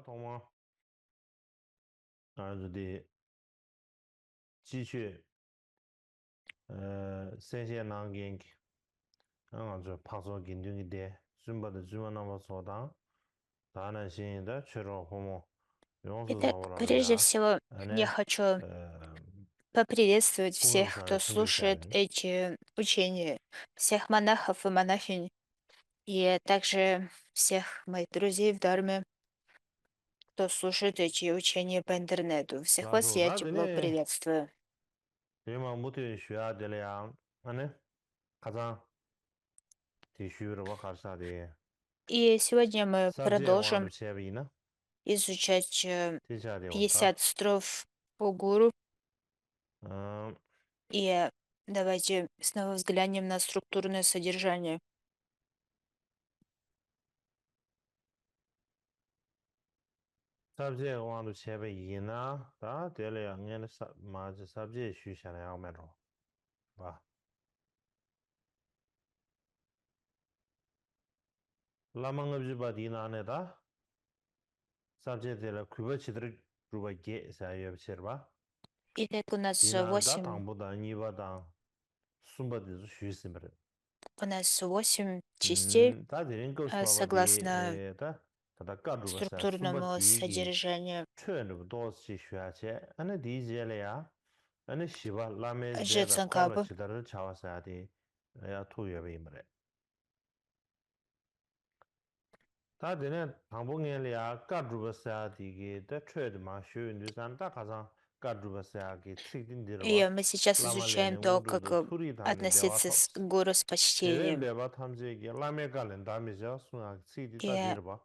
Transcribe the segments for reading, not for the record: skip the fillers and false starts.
同吗？啊，的继续新鲜囊元气，就拍摄紧张一点，准备的准备那么说当，当然新的确实好么，用是Итак,说了了прежде呀，всего, я 呢，хочу 呃，поприветствовать 工作 всех, 上的 кто 成就感 слушает 人，эти учения, всех монахов и монахинь, и также всех моих друзей в Дарме, кто слушает эти учения по интернету. Всех 拉 вас 住，я 他的 тепло 呢， приветствую. 因为目的学啊的了呀，呢，卡上，继续了我卡啥的，И сегодня мы 啥子我都 продолжим 切不呢，изучать 接下来我他，50 строф по гуру, 嗯。и давайте снова взглянем на структурное содержание. subject 往到前边移呢，啊，对了呀，俺的嘛这 subject 学下来要买着，吧？那么我就把地拿来的 subject 对了，快不起的如果给啥也不起吧？ Итак, у нас 地拿的 8, 当不当，你不当，送不的是学习没得。у нас 8 частей, 他这人告诉我的，согласно 他搞住个啥，送不 структурному 第一个，содержанию. 穿那么多去学下去，俺那第一节了呀，俺那西吧，那么在的考了 Жетсанкабы. 其他的桥啥的，哎呀，土越为没得。他这呢，唐不眼里啊，搞住个啥的个，在吹的嘛，学运动上大卡上搞住个啥个，确定的了吧？И мы сейчас 那么来 изучаем 年我 то, 都 как 是处理他们的话，относиться 他 к гуру с 这边 почтением. 别把他们这个那面搞人，他们就要说啊，谁的大地 И 了吧？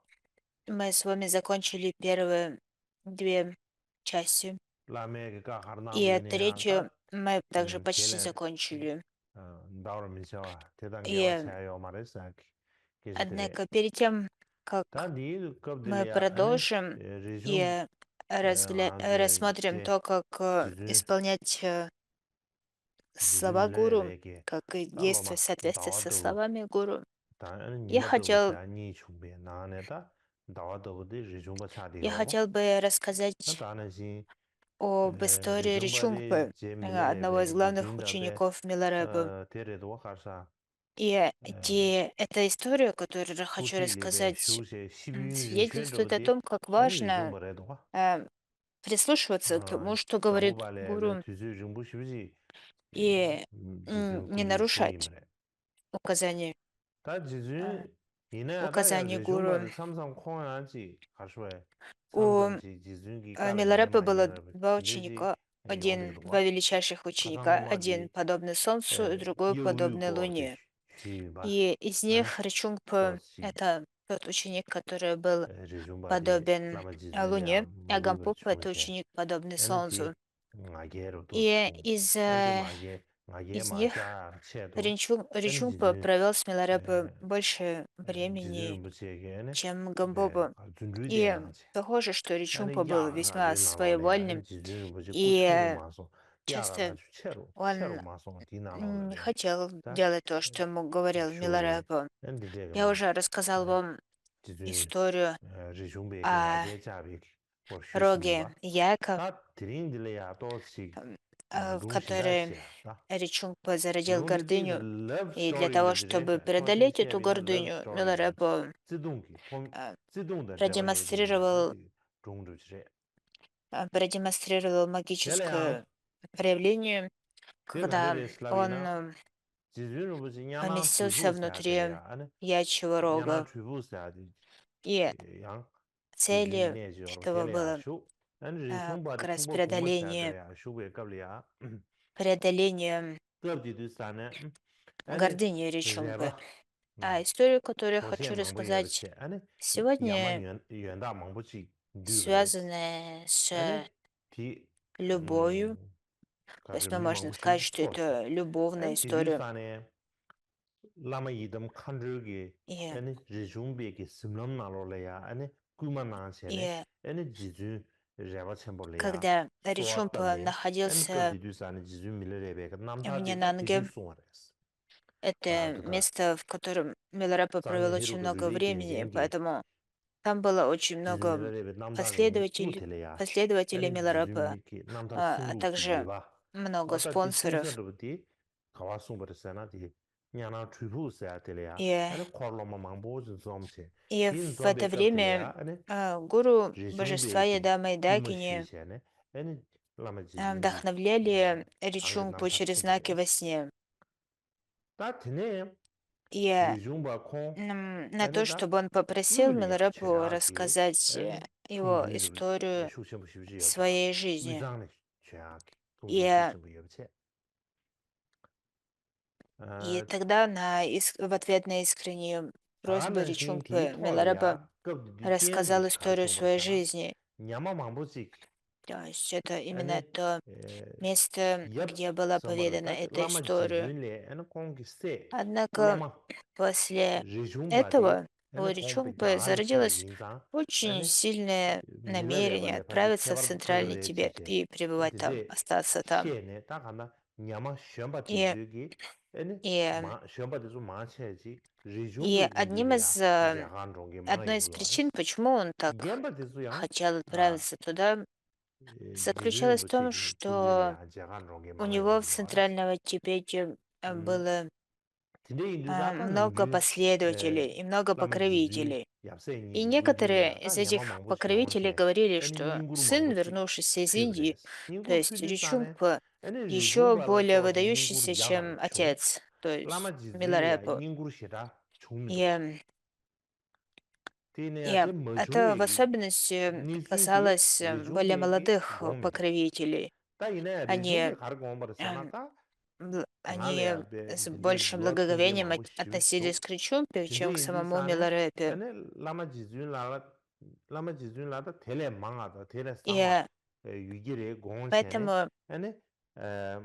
мы с вами закончили первые 2 части. 那面个搞哈那边 И 的呀，他 3 мы также 前 почти 来，закончили. 到了没晓啊？这当给我 И 菜要嘛的啥个，给是的嘞。однако перед тем, как 但第一个搞的了 мы 呀，俺呢，продолжим 日中，и 俺这 рассмотрим 这 то, как 几阵。исполнять слова 自尊 гуру, 来给， как и 打了 действовать 嘛，в соответствии 打 со 都， словами гуру. 当然你 Я 们都不 хотел, 像你穷别，那呢的，打都的日中不差的 я 好不？ хотел бы 那 рассказать 当然是，об 日 истории 中把的 Ричунгпы, 这米来 одного 呗，из 日 главных 中的在，учеников Миларепы. 这里多哈啥，Эта история, которую я 土 хочу 地里呗，рассказать, 修些西边人选这不 свидетельствует о 的， том, как 俺日中 важно 不来的话， прислушиваться к тому, что 咱不 говорит 把嘞，那 гуру, 土地人不休息，и 日中估 не 计学一 нарушать 没来。 указания, 但其实你呢，大家 указаний 日中把 гуру. 的常常看下去，还是会 У 常常去其中给搞了你 Миларепы 嘛，你 было 那 2 这些 ученика, 用的 один, 多 2 啊，величайших 卡上的 ученика, 话 один 的，подобный Солнцу, и другой 忧虑 подобный 过的 Луне. 去吧，И из 啊呢，них 多 Ричунгпа– 去 это тот ученик, который был 日中把的，那 подобен 么其中俩 Луне, 没 а 为不 Гампоп– 穷 это 些， ученик, подобный 那的 Солнцу. 俺给了多 И 穷， из, 俺这俺给 из 嘛 них 家切多， 俺其 Ричунгпа 中 провел с Миларепы больше 其中 времени, 不切个呢，чем Гампопа. 尊重点 И 啊去。 похоже, что 俺那 Ричунгпа 牙 был 个啥 весьма 的拿老了呀，俺 своевольным, 几人不是过吃了 и 嘛说，牙个啥 часто 去吃了 он 嘛说，地拿老了 не 的，хотел 但 делать то, что ему говорил 学的，Миларепа. 俺的这个 Я 嘛，уже рассказал вам 几人историю 日兄别给俺 о 这家别给我学习没 роге 吧， Яка, 他地里的了呀，都是 в 东西的 которой 些，啊， Ричунгпа зародил 用的这是 гордыню. love И для story 的 того, 这个 чтобы 的，超新 преодолеть 鲜 эту 的 love гордыню, story 的， Миларепа 自动给呃 自动的这个的，俺 продемонстрировал, 的中途是， продемонстрировал 对了呀。 магическое проявление, 这个这 когда 里是哪里 он 呢？其实不是伢那吹 поместился 风下的了 внутри 呀，啊呢，ячего 伢那 рога. 吹风下的，И 样，这个 целью 年纪了，这 этого 里呀 было 修，俺这冲把 как 的 раз 通过风不下的 преодоление, 了呀，修为搞了呀，преодоление 这不的啥呢？俺呢，гордыни 热 Ричунгпы. 吧，А историю, которую я 火线 хочу 忙不热不 рассказать 起，俺呢，伢嘛 сегодня, 远大忙不起，对不对？ связана 俺呢，с 提，любовью. То 可 есть 是 мы 迷茫 можем 不起 сказать, что 错是，это любовная 俺提对 история. 啥呢？ 那么一等看这个，И, 俺日中别个什么拿落来呀？俺贵嘛拿钱呢？и 俺记住热不钱不来呀？ когда 说得 Ричумпа 嘞，俺搞 находился 的对啥呢？记住米了来别个，那么 в 他的他必须 Нинанге, 送我来是，啊，это 对的， место, в котором Миларепа 咱们 провел 黑 очень 路个 много 瑞典 времени, 人给， поэтому Там было очень 지진 много 밀레베 남다 롱이 последователей, 꾸텔이야. последователей 아니 지진 Миларепа, 미키 남다 а 숨루기 также 예바. много 어다 디 спонсоров. 텐션르부디 가와 숨버스나 디 냐나 추부스야 텔이야. И, 아니 콜로마 망보즈 좀체. и 딘 в это 좀베 время 갑텔이야. 아니 гуру божества 지중베디 Яда Майдакини 꾸무시시네. 아니 라마 지진기 вдохновляли 앙게 Ричунгпу 남다 через знаки 푸드레. во сне. 다 드네. И 리중바 콩 на то, 아니 다 чтобы он попросил 우리야 Миларепу 제약이 рассказать 아니 его 통주를 историю 쇼셔부시지여봐 своей жизни. 위장의 제약이 통주 И, 쇼셔부여체 и 아 тогда в ответ на искреннюю просьбу 다가는 신디 Ричунгпы Миларепа 토리아 급디 рассказал 띠엔지 историю 가르쳐 своей 버잖아 жизни. 냐마 망보지 То есть это именно 아니 то место, 얍 где была поведана 서머르다 эта 라마 история. 지준레 아니 공기세 Однако 꿀라마 после 리중바디 этого у 아니 공비 Ричунгпы 다간 쳐 зародилось 인자 очень 아니 сильное намерение 밀레베발레 바디 отправиться в 케바르 Центральный 페르레 Тибет 지제 и prебывать там, 근데 остаться там. 시에네 딱 하나 냐마 셴바티 И, 주기 아니 и, 마 셴바티 좀 마셔야지 и 리중부 одним 군주리아 из, 제한 종게 одной из 망이블로 причин, почему он так 겜바티 수양 хотел 아 отправиться туда, 리중부 заключалась в том, 부치기 что 군주리아 제한 종게 у него в 망이블로 Центральном Тибете 음 было 근데 인도자가 много 능주 последователей и много 라마 지준 покровителей. И 얍세니디 некоторые 군주리아 из 다 냐마 этих 망보 покровителей 시원체 говорили, 아니 что 닝구르 сын, 망보지 вернувшийся из Индии, 튜브레스 то 닝구르 есть 퓨진산에 Ричунгпа, 아니 еще 리중바라 более 또 닝구르 выдающийся, чем 야바비초 отец, то есть 라마 지준리아 Миларепо. 닝구르 시라 И, 총미도와 티네야 제 это в 머중이 особенности 니수디 касалось более 리중베기 молодых 공미도 покровителей. 다 이네 Они, 리중베 가르고 эм, 온바르세나다 они 강할래야 베 с 딜리 большим 유아 핑게 благоговением 망고 относились 시비초 к Ричунгпе, чем 근데 к самому 인도산에 Миларепе. 아니 라마 지준라라 라마 지준라다 텔레 망하다 텔레 상와 И 위기레 공체네 поэтому 아니 에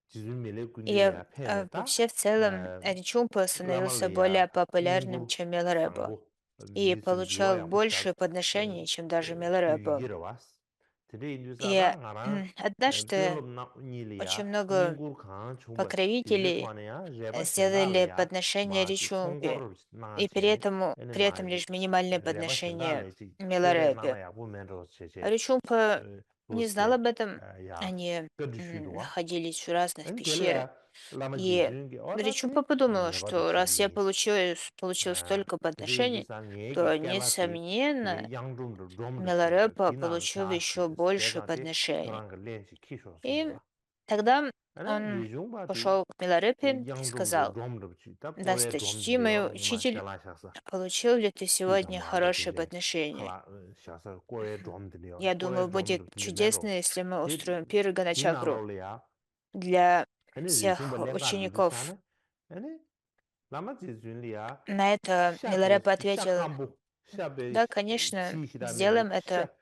지준 밀레 И 군주리아 페베다 вообще в целом Ричумпа становился более 라말레야 популярным, 닝구르 чем Миларепо, 상고 и 미스리 получал 유아야 부샤 большее подношение, чем даже Миларепо. 퓨기러 왔어 근데 И 인도사다 나라 однажды 별로 очень 니리아 много 닝구르 강 총바 디제 покровителей 토네야 제바 сделали 신달이야 подношение 마치 Ричумпе, 총고를 и при 나체네 этом, 에네 при этом 마치 лишь минимальное 제바 подношение 신달레지 테레 Миларепе. 나나야 보면서 제제 Ричумпа не знал 보세 об этом, 야 они 뼈주시도와 находились в разных 엔 пещерах. 텔레야 라마 И 지준게 어다스니 Ричумпа подумала, 제바도 что раз я 치기 получил 아 столько 근데 подношений, 인도산 얘기 то, 깰라티 несомненно, 그 양좀도 좀도 치다 Миларепа 디나는 получил еще 자시드 больше 대가데 подношений. 저런 걸 렌치 키쇼 И 숨어와 тогда 아니 он 리중바디 пошел к Миларепе и 양좀도 сказал: 좀도 치다 보에 «Досточтимый 좀들이요 마 учитель, 샬라샤서 получил ли ты 뒤다 сегодня 말도 хорошее 되제 подношение? 칼라 샤서 꼬에 좀들이요 Я 꼬에 думаю, будет 좀들 딜레멘로 чудесно, если мы 디 устроим пир Ганачакру 디나로리아 для 아니 всех 리중바 랭가 учеников». 루드샤네 아니 라마지 준리아 На это 샤베 Миларепа ответил: 샤캄부 샤베 «Да, конечно, 치히라메 сделаем это.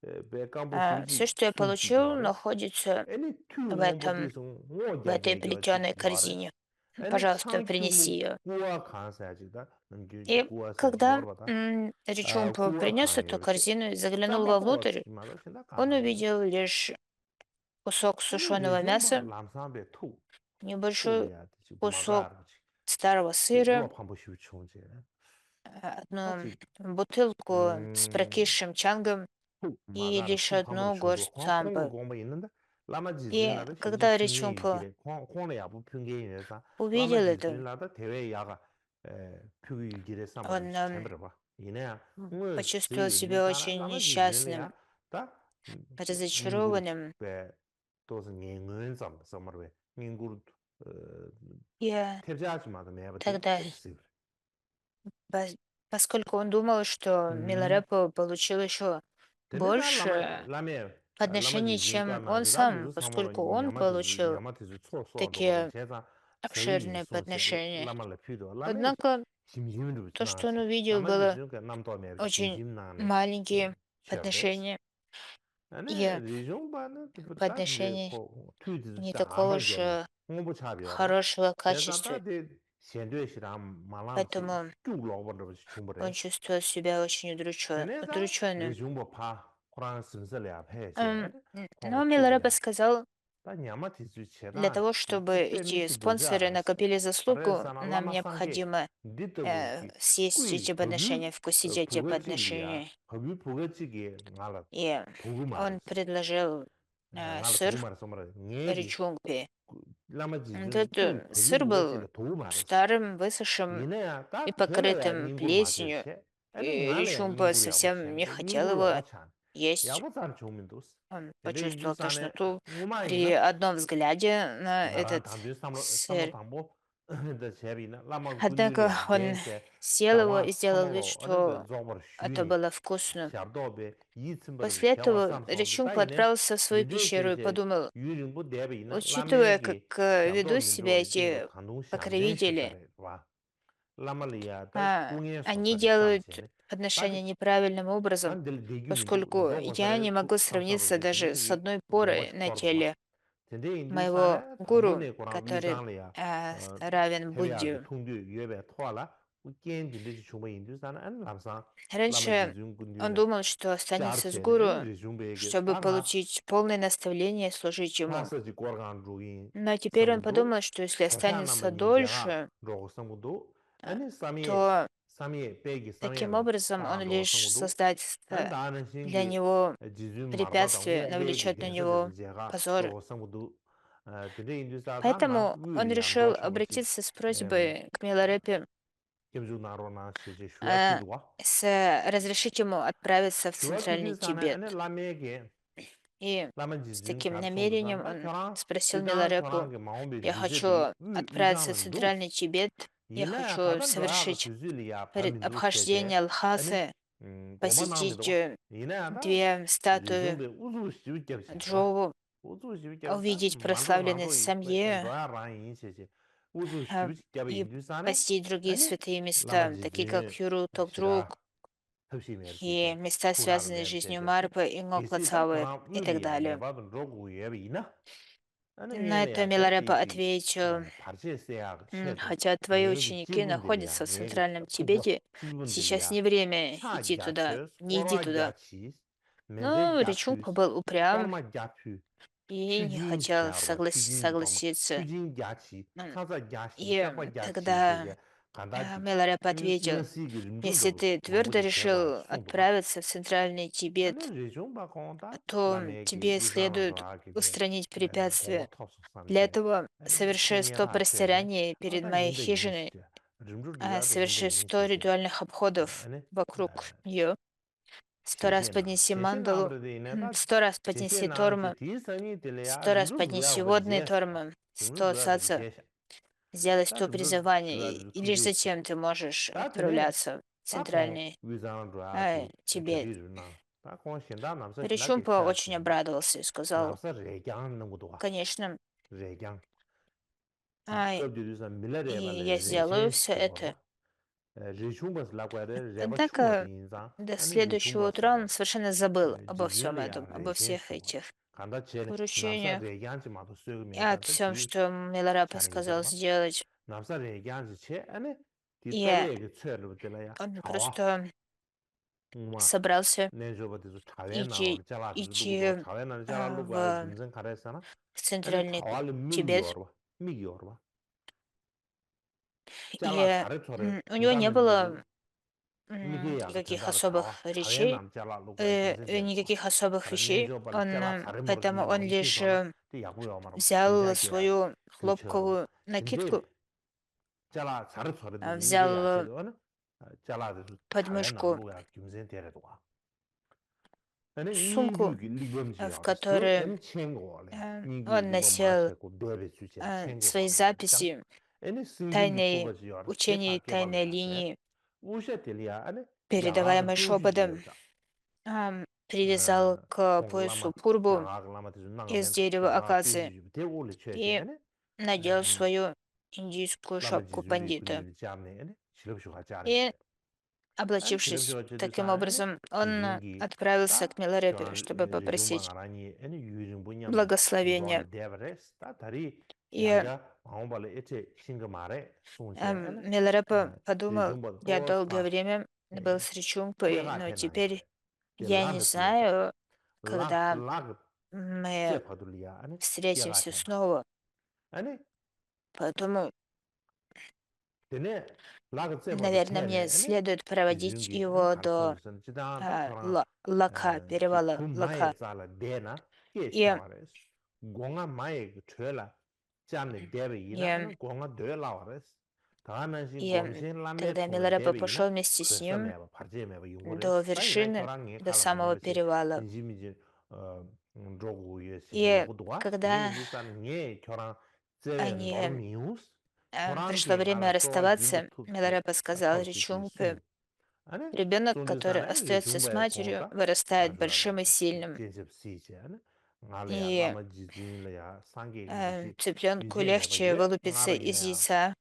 베kam부 Все, 휴지 что я получил, 숨지글러레 находится 애니 튜 в 몽보 этом, 디송 в этой 오자베 겨치 плетеной 러레 корзине. 애니 Пожалуйста, принеси 창튜무 ее». 구와 칸사지다 능규지 И 구와 사지 когда 요르바다 아 Ричумпа 구와 принес эту 칸요르체 корзину и заглянул 쌈바코와 вовнутрь, 치마도 신다 он 칸하네 увидел лишь кусок 애니 сушеного 리중바 мяса, 람삼베 투 небольшой 투리아 지 кусок 마가르지 старого 우와 сыра, 판보 쉬우총제 одну 다지 бутылку с прокисшим чангом и 마가르 лишь 투 판보를 одну 충주 горсть 콩을 самбы. 공부 있는데 라마지 И 준라다 심지 когда 평행 Ричумпа 유기래 콩의 야부 평행에서 увидел 라마지 это, 준라다 대외 야가 표기 유기래 삼바도 он 챔버려 봐 이내야 뭐 почувствовал 세유 себя 인도사나 очень 라마지 несчастным, 준래야 다 닝구르 разочарованным. 배 또서 닝은 좀 서머베 닝구르 И 탭자지마도 매버디 тогда, 에스 пос- поскольку он думал, что 음 Миларепа получил еще 데네다 больше подношений, 라마지 чем 준가 он 나지다 сам, 두루 사모로 поскольку он получил 야마티즈 초소도 버린 такие 제자 세이 обширные 소세 подношения. 라말레 피도 라메 Однако 심심으로 то, что он 지나지 увидел, 라마지 было 준가 남도 매 очень 심심나네 маленькие 셔베스 подношения, 아니 и 리종바는 그보다 근데 подношений 고 투디즈 не 안 такого 벌게네 уж 홍보 차비어라 хорошего качества. 제자다 데 현대시랑 말랑시 Поэтому 쭉 로버도 충분해 он чувствовал себя очень 데네다 удрученным. 리종바 파 코란 쓴설이야 폐제 Но Миларепа сказал, 다 냐마티 주 Для 체다 того, чтобы 찌페 эти 미시 спонсоры 도자라스 накопили заслугу, 바레사나 нам 라마 상게 необходимо 디더고기 съесть эти 꾸이 подношения, 버뷰 вкусить эти 버거지리아 подношения. 버뷰 버거지게 ngala И он 도구마레스 предложил ngala сыр 도구마레 소마레 녜기 речунгпи. 라마 지준 꾸이 Этот 버뷰 сыр был 버거지게 도구마레스 старым, высохшим 이내야 и 다 텔레야 покрытым 닝구르 плесенью. 마셔체 И 아니 ngala Речумпа 닝구르 야고체 совсем не хотел 닝구르 его 야고찬 есть. 야고찬 조민도스 Он 근데 почувствовал 인두산에 тошноту при 우마이나 одном взгляде на 나랑 этот 단주 삼로 сыр. 담보 더 제비나 라마 Однако 군주리아 он 겐세 съел его и 자와 сделал вид, 참으로 어느 그 что 조버 это 슈니 было вкусно. 샤도베 이츠버르 После 개와 этого 삼송도 Речумпа 따이네 отправился в свою 미주 пещеру и 세제 подумал, 유링부 대비나 учитывая, как 라메기 샤도 ведут себя 민도 징도 эти 간동 샹젠 покровители, 슈서레 와 라말리아다 궁예 они 소사리 делают 쌈체네 подношения 다들 неправильным образом, 단들 대규민도 поскольку я 조고서레 не могу сравниться 삼사로게 даже с 되는지 одной порой 고마시 на 거르도와 теле 근데 моего 인도산에 гуру, 당분에 고랑 который 위상래야 равен 해외하고 Будде. 통주 유럽에 토할라 웃긴 딘데지 주마 인도산은 안 남상 라마 Раньше 지중 он 군주래 думал, что останется с 샤르체네 아니 гуру, 리중베게 чтобы 다나 получить полное наставление и служить ему. 파서지 고르간 주인 Но теперь он 상무도 подумал, что если 세상나마 останется 닌자가 дольше, 로고 상무도 а, 아니 то 사미에 빼기 таким 사미에 образом он 다간 로고 лишь 상무도 создаст 안 다는 для 신기 него 지준 마르바당 препятствие, 예배기 навлечет на 대서들 него 제가 позор. 로고 상무도 근데 인도사다나 Поэтому он 위리안 решил 도셔버지 обратиться с просьбой к Миларепе 김주 나로나 시제 슈아티도와 разрешить ему отправиться в Центральный 슈아티디산에 Тибет. 안에 라메게 И 라만 с 지준 таким 작성도 намерением 산다 он 결랑 спросил 위장 Миларепу, 결랑게 마음에 я 주제디 хочу отправиться в 위장은 도스 Центральный Тибет, я 이내 хочу 다들 좋아가 совершить 주줄이야 밤인도 세제 обхождение 아니 Лхасы, посетить 고만남이도 이내다 две статуи 리좀베 우주 시비ገብ샤와 Джову, 우주 시비겹다 увидеть 만도 прославленность 상도 Самье 너야 라인 세제 우주 а, 시비겹이 и 인도산에 посетить другие 아니 святые 라마 места, такие как 지준 Юру 시라 Токдрук 흡시메르 и 시제 места, 후라를 связанные с 내 жизнью 세제 Марпы и 게시다 Ngoклацавы 그럼 и так 의리야 далее. 내봐도 로고 예비나 아니 На это 얘네야 Миларепа 대비디 ответил, 바르체스야 쳇도 хотя твои 얘기 ученики 찌분들이야 находятся в 얘기 Центральном 푸고 Тибете, сейчас 찌분들이야 не время идти туда, 사갸츠 не иди туда. 꼬라갸치 Но Ричунпа 멘데갸투스 был упрям 꼬르마갸투 и не 추진 хотел 갸르와 추진 도마 согласиться. 추진갸치 М, 사사갸치 И 샤과갸치 тогда 세제 간다디 Милареп ответил, ngasi기 если 림준도 ты твердо 왕부지 제바 решил 송도와 отправиться в Центральный 아니 Тибет, 리좀바 kon다 то 라메기 тебе 위상을 следует 좋아하게 устранить 고모 препятствия. 톱스 Для 삼체 этого 아니 соверши 100 땡이라 체네 простираний перед 아다 моей 인데 хижиной, 인시대 림주리아도 인데 соверши 100 인시세 ритуальных обходов 아니 вокруг нее, 100 раз 제시나 поднеси 제시 мандалу, 나버데 이네다 100 раз 제시 поднеси 나한테 тормы, 디선이 들려야 100 раз 림주리아 поднеси 오버 водные 제스와 тормы, 100 림주리아도 цаца, 제시 сделай 다 100 призываний, 림주리아 и лишь 투주스 затем ты можешь 다 되네 отправляться в 다공 Центральный 위장주아기 Тибет. 제비르나 다공 신다 남서 지나게 Речумпа очень 샤치네 обрадовался и сказал, 남서 레강 넘고도와 конечно, 레강 а, 급주리서 и 밀레레발 я сделаю 레신 все это. 시고르바 레중버스 라과데 레바 추어디 Однако 인자 до 아니 следующего утра он 레중버스네 совершенно забыл обо всем этом, 지준리아 обо 레신 всех 시고 этих 간다 체네 남사 поручениях 레강지 마도 и о 쓰고면서 всем, 디 что Миларапа 차니기 сказал 들어봐 сделать. 남사 레강지 체 아니 И 디페베게 쳬르 들어야 он 차와 просто 우마 собрался 내저버디서 차외나로 идти, 잘라서 두고도 идти 차외나를 잘라고 알 в 김선 가래서나 아니 Центральный 차와를 Тибет. 미기어봐 잘라 И 차례 초래 у него не 인간민족이 было 미기야 никаких 된다로 особых 차와 речей, 차외남 잘라고 알 김선 제거와 никаких особых 그래 вещей. 내저벌 Он, 잘라 차례 поэтому 모르기 он лишь 마음치서나 또 야구야 말하고 взял 진짜게 свою 주처럼 хлопковую 근데 накидку, 잘라 차례 초래도 미기야 взял 제도는 잘라도 подмышку 차외남로 알 김선 데려도와 아니 сумку, 니류기 리범지 в 알아 저 которой M 챙고래 니기 он 리범 носил 마셔고 데베 주체 свои 챙고래 장 записи 아니 승진기 тайной 투버지 알아 учений, 제가 тайной 개발해야세 линии, 우셔들이야 아니 양아가 передаваемой шепотом, 뚱주지여자 привязал к поясу 공라마 пурбу 양아글라마 주는 из 멘트 дерева 양아 акации 뚱주지 대올리 쳐야지 и 아니 надел свою индийскую 라마 шапку 지줄이 пандита. 군인들이 잡네 아니 실업쇼가 짜네 И, 아니 облачившись 실업쇼가 таким 저주사 아니 образом, он 지중기 отправился к 다 Миларепе, 교환 чтобы 리중방 попросить 아니 아니 유중 분야도 благословения. 조안의 데버레스 다 다리 И 양가 마음발에 이체 신거 말에 송체 아니 Миларепа подумал, 리중보다 я долгое 또스타 время был с Ричумпой, 꾸야가 но 되나니세 теперь я не знаю, 락 когда 락 мы 제파둘리아 아니 встретимся 깨가테마 снова. 아니 Поэтому, 되네 라가 제파도 наверное, мне 테네 아니 следует проводить 지중기 아니 его до 가르코르선 지다다 교랑 Лака, перевала 구마에 Лака. 잘라 데나 깨 И, 챵와레스 공아 마에 트레라 짬네 데베이나 и, 아니 공아 데라와레스 다나신 и 곰신 라메 тогда 토레 Миларепа 데베이나 пошел вместе с ним 그서메바 파제메바 до 용고레스 다이나 вершины, 교랑에 до 칼라 самого 멤버시 перевала. 진심이지 로고에 시기 И 요구도와 되네 когда 인도산 예 교랑 제 они, 노르미우스 пришло 교랑게 время 알아 좋아 расставаться, 짐부 툭스 Миларепа сказал 탑시키 Речумпе, 숨 아니 ребенок, который 손주산에 остается с 리중베 матерью, 공다 вырастает 아주라라 большим и сильным. 진습 시제는 나래야 И 라마 지진이야 상계 무시 цыпленку 유제메바 легче 예 вылупиться из 나래야 яйца,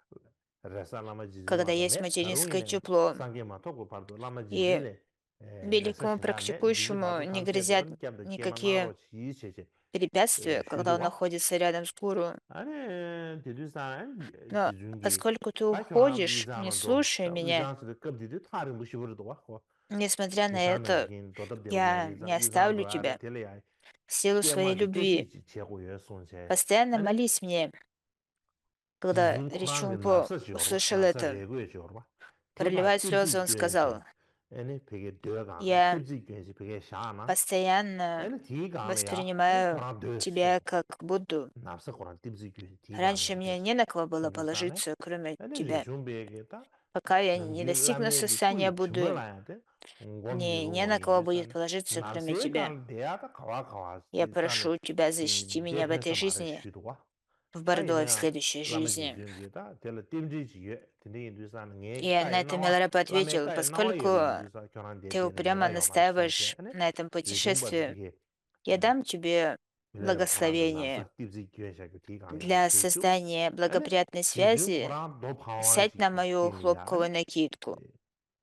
레사 라마 когда 지진마도 есть 매 материнское 다루이네 тепло. 상계마 토고 파도 라마 И 지진레 레사 великому 신다네 지지 практикующему 파도 не 칸세도 грозят 온 캡도 никакие 게마나로 지체제 препятствия, когда он 슈두와 находится рядом с гуру. 아니 디두산 Но 지중기 поскольку ты 다교랑 уходишь, не 위장으로 слушай 다 меня, 위장스를 급디디 타를 무시버도 왔고 несмотря на это, 위장은 도덕되고야 я не 위장 оставлю 위장도 알아 тебя 될래야 в силу своей 깨마기 любви. 뜻이지 제고에 손세 Постоянно 아니 молись мне. Когда 지중 쿠란게 Ричумпо 납서지어로 услышал 납서 это, 레고에 지어로 대바 проливая слезы, 띠브지 он 괜시 сказал, 아니 베게 되어가나 я 띠브지 괜시 베게 샤나 постоянно 아니 디가나야 아니 воспринимаю 쿠란 되었어 тебя как Будду. 납서 쿠란 띠브지 괜시 Раньше 디가나야 мне 됐어 не на кого было 손주산에 положиться, кроме 아니 тебя. 리중베게다 Пока я не 능지 достигну 라메기 состояния 꾸이 Будды, 주말라야 돼 мне не 원미루고 на кого будет 인도산 положиться, кроме тебя. 납세갈 대야다 가와 Я 디산에 прошу тебя, защити меня в этой 대패서 말을 жизни, 쉬도와 в 다 Бордо и в 이내야 следующей 라마지 жизни. 중게다 될 띠ም지지에 근데 인도산 네 И на 까에 это 나와 Миларепа 라메 ответил, 까에 나와 поскольку 예리 인도산 교란데 ты 되는 упрямо 내가 요말 настаиваешь 신세네 на этом 리중바도 путешествии, 되게 я дам тебе 밀레바 코란도 благословение 납석 띠브지 교회샤고 디강야 для 슈주 создания 아니 благоприятной 지중 связи. 코란 도 Сядь 파와지 на мою 띠니야 아니 хлопковую накидку.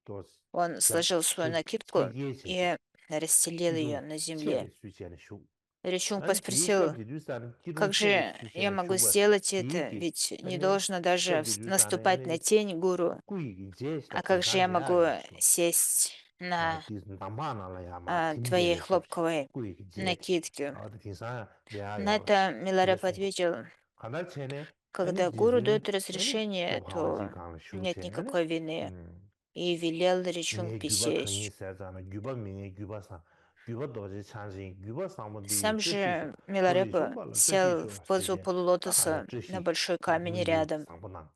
또 Он сложил свою накидку 체계체제 и расстелил ее 기존 на земле. 체를 수치하는 쇼 Речумпа 아니 뒤에 спросил, 껍질 뒤사는 기존 как 체를 же я 수치하는 могу 쇼가 сделать это, 뒤기 ведь не 아니 должно даже 껍질 뒤사는 наступать на 아니 тень гуру. 꾸이기 제시다 А как же я могу 계산돼야 쇼 сесть на 뒤 남만하려야 마 твоей 팀제를 쇼 хлопковой 꾸이기 제 накидке? 계산 돼야 На 요라 это Милареп 그래서 ответил, 가날 체네 когда 아니 гуру 지중 дает 아니 разрешение, 도파와지 то 강 нет 쇼체 아니 никакой вины. 음 И велел 네 Речумпе 규바 강이 сесть. 세잖아 규바 명예 규바상 규바 도지 찬신 규바 상문디 Сам 뜻이쇼 же 도지 Миларепа 쇼발로 сел в 뜻이쇼 позу 시제 다가야 полулотоса на 뜻이 большой камень 미유 рядом, 상분당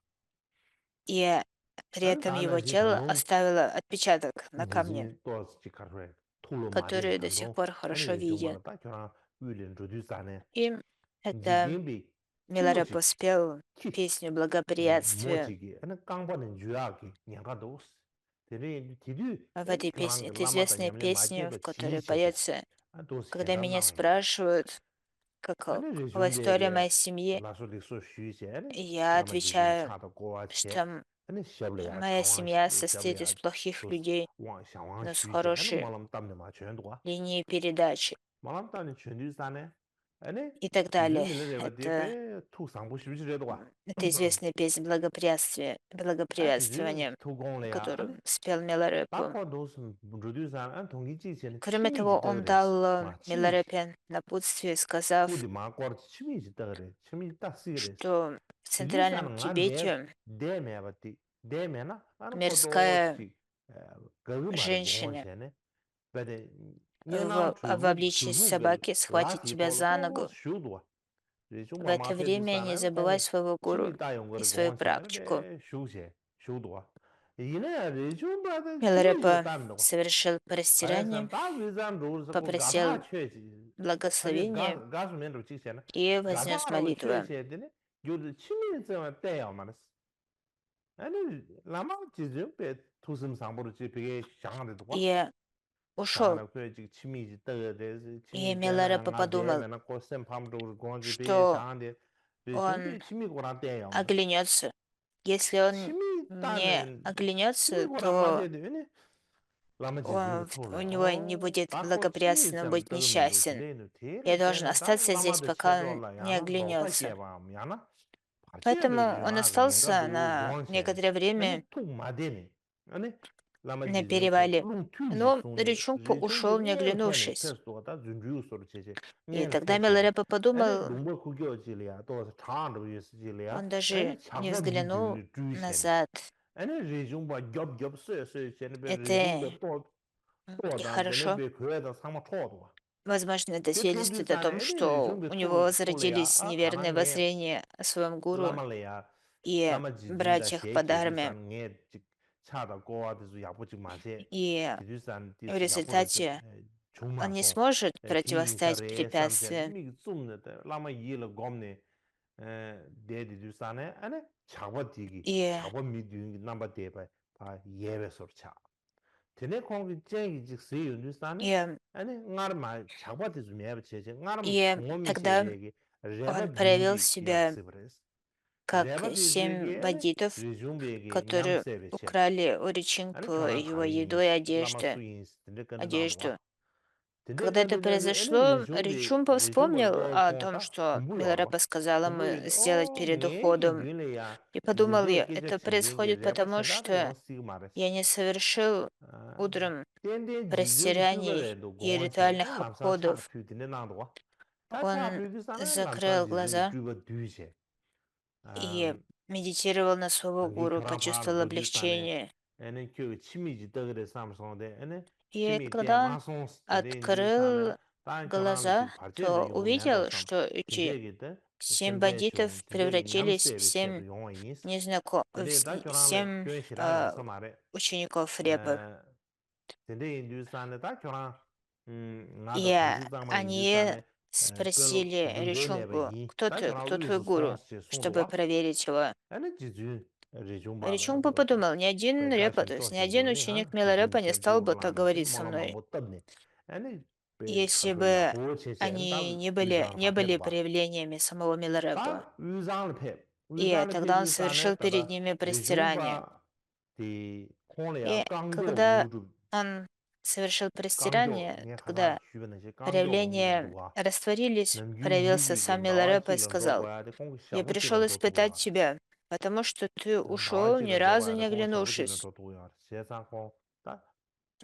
и при 아니 этом его 다나시 тело 간동 оставило отпечаток на камне, 지진 또 지카르 툴로 마데 который до сих 간동 пор 아니 хорошо виден. 리중마라 딱 교랑 위련 주디산에 И это 지진비 Миларепа 찌모지 спел 키 песню благоприятствия. 모지기 아니 깡바는 주야기 냥가도 되네 디디 В 아니 этой 교랑 песне, это 라마다 известная 냠냠 песня, в 마제바 которой 지체제 поется, 아 도스 когда меня 켄달랑 спрашивают, 아니 какова история 리중베게 моей семьи, 라소릭소 쉬제네 я 라마 지진 отвечаю, 차도 고아체 что 아니 샤블야 моя 상황 семья состоит из 샤블야 плохих 또 людей, 상황 но с 쉬제 아니 хорошей 말람 땀네 마 전도와 линией передачи 말람 땀네 전주산에 아니 и так далее. 지중밀레가 대배 투상부 쉬지래도와 Это известная песня благоприятствия, 아 지중 благоприятствования, 투공래야 아니 которую спел Миларепу. 바코도스 주두산 안 동기지체는 Кроме того, 치미지 он 떠그레스 дал 마 치미지 Миларепе напутствие, сказав, 꾸디 마꼬르 치미지 떠그레 치미지 딱 쓰그레스 что в Центральном 지주산은 안내 Тибете 대매바티 대매나 아니 мирская 코도치 그그마레 женщина 공원세네 베데 내나 в 주부 обличье 주부가 собаки схватит 라시 тебя 돌 за 또 ногу. 슈도와 В 정말 это время не 마세주산은 забывай 공 своего гуру 치미 따용 и 거를 свою 공원세네 практику. 베 슈세 슈도와 이네 레중바데 치미지 Миларепа 땀도 совершил простирание, 바야산 다 위산 로르스고 попросил 가바 최지 사실 благословения 가스면도 찍잖아 и вознес 가바로 молитву. 최시에 되네 요르 치미지 때야 말았어 아니 라마 지즈베 투슴 상보로 집에 장한데도 와 И ушел. 장하나 그 지금 치미지 떠데 И 치미잖아 Миларепа 나 подумал, 대면은 코셈 팜도 고지 배 что 장한데 он 준비 치미 고란 때야 말았어 оглянется. Если он 치미 не 따는 치미 оглянется, 고란 то 맞아야 되네 라마 지즈베 у 토라 него не 어 будет 바코 치미 благоприятственно 점 быть 떠면도 несчастен. 되네 Я 되네 должен 되네 다 остаться здесь, 라마도 пока он 쳇돌라 не 야나 로파 оглянется. 깨봐 야나 Поэтому 바치야베 он 요나 остался 그냥가도 на 고원세 некоторое 아니 время 통 마데네 아니 lama на jizun ko перевале. lung tun ji Но sung ni Ричунг rishung bi ушел, не ngen ken ne оглянувшись. pes to da zun ju so che che И ngen тогда pes to Миларепа ane подумал, lungbo ku gyo ji le ya to chang ru yis ji le ya он ane даже не chakwa mi взглянул du ju che ne назад. ane rishung ba gyob gyob se che ne be rishung be Это to и da de ne хорошо. be kwe da sang ma cho do Возможно, это de tu du свидетельствует о sa ne том, ane что rishung be у него ku le ya возродились a ta na неверные nge воззрения о своем гуру lama le ya и lama jizun da братьях xie по ke du Дхарме. san nge cha da go wa de zu ya bu ji ma che И de du san de в su ya bu de результате chung он ma не so сможет ti yin sa противостоять re sam che препятствиям. mi zum ne de lama yi le gom ne de du san ne ane cha wa di gi И, cha wa mi du ngi ba de ba pa ye be so cha tene kong gi chen gi ji se yun du san ne и, ane ngar ma cha wa de zu me ba che che ngar и ngo mi she тогда be gi re ba он du проявил gi yak себя se bres как re ba du se 7 gi ane бандитов, ri jung be gi nyam которые se be che украли у ane Ричингпо kyoran его khari еду и ins lama su одежды. ins tene kan nang do одежду. tene Когда kan это do ane произошло, Ричумпа ri jung be вспомнил go о ko том, ta что khumbu yor wa Миларепа сказал khumbu ему yor сделать o перед nge kin уходом. dun le ya И ri подумал do я, ke ja это chen den ge происходит re ba потому, chen da de что yong si ma res я не совершил утром ten den ji zhe ge pyu ba re простираний do и go che ритуальных lam san cha обходов. pyu de nang do ta cha Он pyu du san lam san закрыл ji zhe ge глаза pyu ba du che и медитировал на своего 당기 гуру, 교랑 파르 почувствовал 도주산에 облегчение. 에는 그 치미지 떡을 삼성데 에는 И 치미 때 когда он 마송스 데레 인도산에 открыл 단 교랑의 глаза, 즉 발제도 то 용매도 увидел, 삼 что эти 딘데기데 7 셈베숑 бандитов 딘데기 превратились в 냠세베 7 셰도 용어이니스 데레 다 교랑의 7 교회시라야 서마레 учеников Репы. 에 딘데 인도산에 다 교랑 나도 И 당직장마 они 인도산에 별로 спросили 룬데네베 Ричунгу, 이 кто 다 ты, 교랑 кто твой 위에서 гуру, 소랑스 чтобы 송도와 проверить его. 에는 지주 리중바가 Ричунгпа подумал, ни один Репа, 백가신 то есть ни один 도신도니 ученик 하 지중 Миларепа не стал 셈피오 бы так 라마시 говорить со 모노마 мной, 못 떴네 아니 배 если 가서 бы 야보 체체는 다 они 위장 не были 파페도 проявлениями самого Миларепа. 다 위장을 패 И 위장을 тогда он 패주산에 совершил перед 따라 ними простирание. 리중바 디 콘레야 И 강도 когда 우주 он совершил 강조 простирание, 네 тогда 가사 휴변의 강조 우주 проявления 누가 растворились, 남 проявился 유유기 сам Миларепа и 나와지를 сказал: 줘봐야 돼 공기 «Я 샤브지는 пришел испытать 도도야 тебя, потому что ты ушел, ни 나와지를 разу 줘봐야 не 돼 공기 샤브지는 оглянувшись. 도도야 세상 다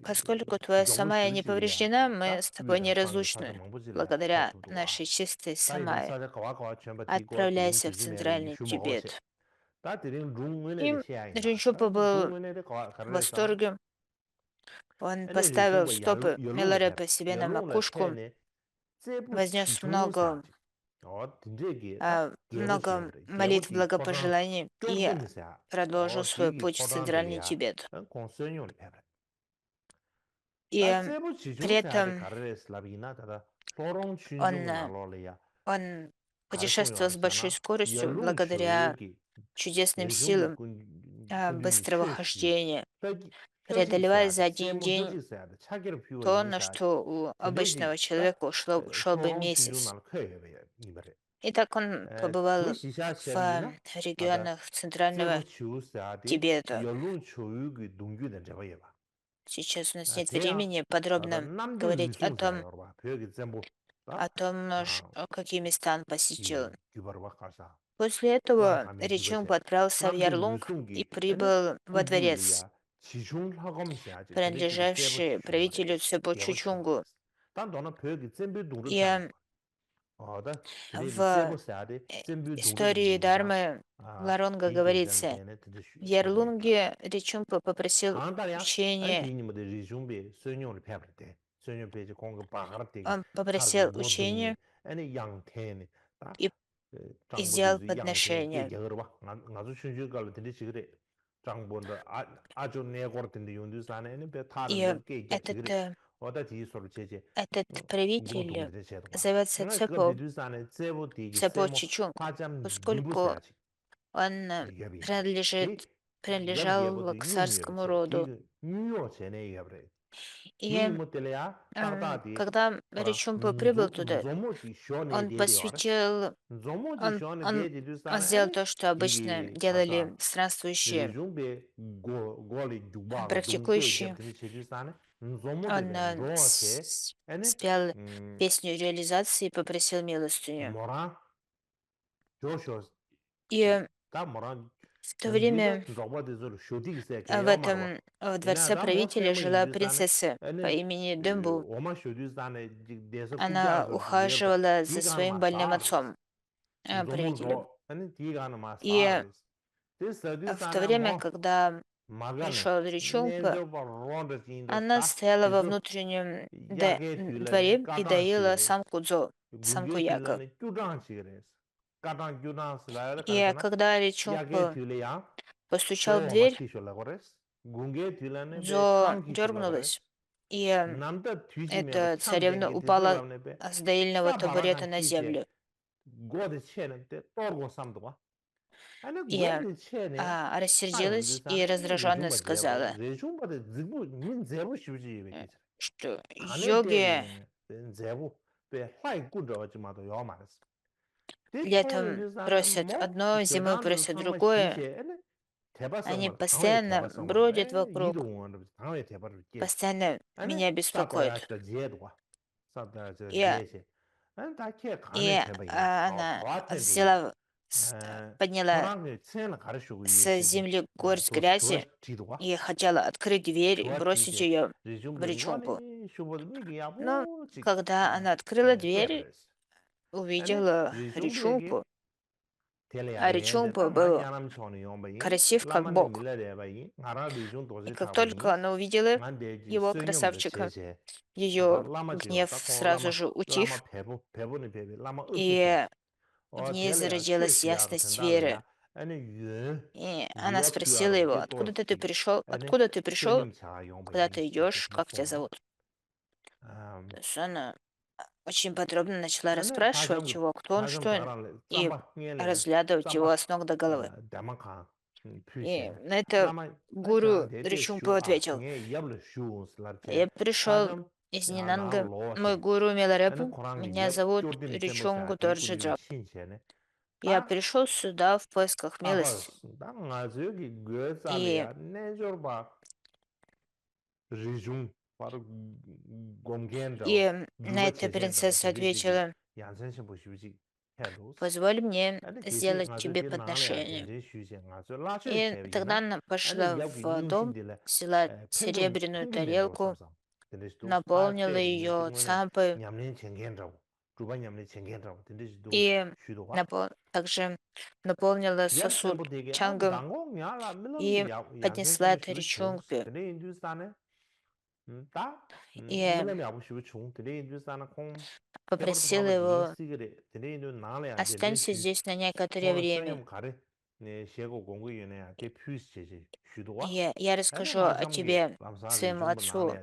Поскольку твоя 너무 самая не 쉬우실이야. повреждена, мы 다 с тобой 위다 상이 사자 неразлучны, 망부질이야. благодаря 패도도 와. нашей чистой 다 이런 самае. 사자 가와 전부 뒤고 뒤인 Отправляйся в 지주면에 Центральный 이슈 먹어세. Тибет». 다 드린 룽은에 И 대시야이나. 다 Ринчупа был 룽은에 в 가르레서나. восторге. Он 아니 поставил 리중보 стопы 열롱을 패. Миларепа себе на 열롱을 макушку, 패네. 제부 вознес 지중사지. dinjegi da gebo много shebre. Gebo молитв di kodang благопожеланий и györbun sa. продолжил свой Digi путь в kodang Центральный delia. Тибет. Kong senyo le pebre. Da И 제부 при 지중사 데 этом 가르레스 라비나 다다. 소롱 он, 춘중 나로래야. он путешествовал с большой 가르송요르잖아. скоростью 열롱 благодаря 초유기 чудесным 레중부 силам 군중이 быстрого 쉐시 хождения, преодолевая 표시사야데 за один 제모 день 표시사야데 차기를 피워 то, на 인사 что у 되레기 обычного 다 человека ушел бы 소롱 춘중 месяц. 나로 커요 이거래 И так он 그 побывал 시샤 в 셈이나 하다 регионах 제모 Центрального 치우사야데 Тибета. 열롱 초유기 동규된 잡아야 봐 Сейчас у нас нет 대야 времени 하다 подробно 남들 говорить 위송사야 봐 벽이 전부 о том, 다 какие места он посетил. 규바르바 가사 После 그런 этого 감이 Ричунг 규버세 отправился в 남들 Ярлунг и 위송기 아니 прибыл во дворец, 구규리야 지중하검사야지 되레기 제보 принадлежавший 추슈마레 правителю Цепо 개보 Чучунгу. 추슈마레스 단 너는 벽이 잼비 동를 И 타는 어다 되레기 в 제보 사야데 э, 잼비 동를 истории 인도다 Дharмы 아 Ларонга 디기 говорится, 전대네 되게 в 슈마레바 Ярлунге Ричунг попросил 강다야 아니 учения, 비니모데 리중비 선용을 배버대 선용 배지 공급 바가르되기 он 차르기 попросил 모둥네 учения 아니 양태네 다 и, и сделал 장보도 양태 게 подношение. 여러 봐 나도 춘주 갈로 된데 지그래 장본도 아주 내고르 된데 용두산에 아니 배 타는 И 거게 этот, 지그래 어다 뒤소로 제제 этот 이건 правитель 동네 제도가 зовется 내가 그 Цепо, 뒤두산에 제보 뒤기 Цепо 세모 Чучунг, 화잠 поскольку 님부세야지 он 이ገብ이야 이 принадлежал 엽기에보도 к царскому 유미여버체 роду. 디 뉴욕 전에 엽래 И 디니 못들야 따다디 когда 그라 Ричумпо прибыл туда, 조모디 쇼네 он 데디어라 посвятил, 조모디 он, 쇼네 он, он 데디두산에 сделал 아니 то, что обычно 디기 делали 가사 странствующие, 리중베 고리 주바가 동게 практикующие. 겹드니 체주산에 조모데베 Он 로체 아니 спел песню реализации и попросил милостыню. 뭐라 조쇼 И 다 뭐라 В то время в этом в дворце правителя жила принцесса по имени Дымбу. Она ухаживала за своим больным отцом, правителем. И в то время, когда пришел Ричунпа, она стояла во внутреннем дворе и доила самку Дзо, самку Яка. И когда Ричунпа постучал в дверь, Дзо дернулась, и эта царевна упала с доильного табурета на землю. И рассердилась и раздраженно сказала, что йоги летом просят одно, зимой просят другое. Они постоянно бродят вокруг, постоянно меня беспокоят. И она взяла, подняла с земли горсть грязи и хотела открыть дверь и бросить ее в Ричунпу. Но когда она открыла дверь, увидела Ричунпу, а Ричунпа был красив как бог. И как только она увидела его, красавчика, ее гнев сразу же утих, и в ней зародилась ясность веры. И она спросила его, откуда ты пришел, куда ты идешь, как тебя зовут. То есть она очень подробно начала расспрашивать его, кто он, что он, и разглядывать его с ног до головы. И на это гуру Ричунпа ответил, я пришел из Нинанга, мой гуру Миларепу, меня зовут Ричунгу Дорджиджап. Я пришел сюда в поисках милости. И на это принцесса ответила, позволь мне сделать тебе подношение. И тогда она пошла в дом, взяла серебряную тарелку, наполнила ее цампой и также наполнила сосуд чангом и поднесла это Ричунгпе. И попросила его, останься здесь на некоторое время. И я расскажу о тебе своему отцу.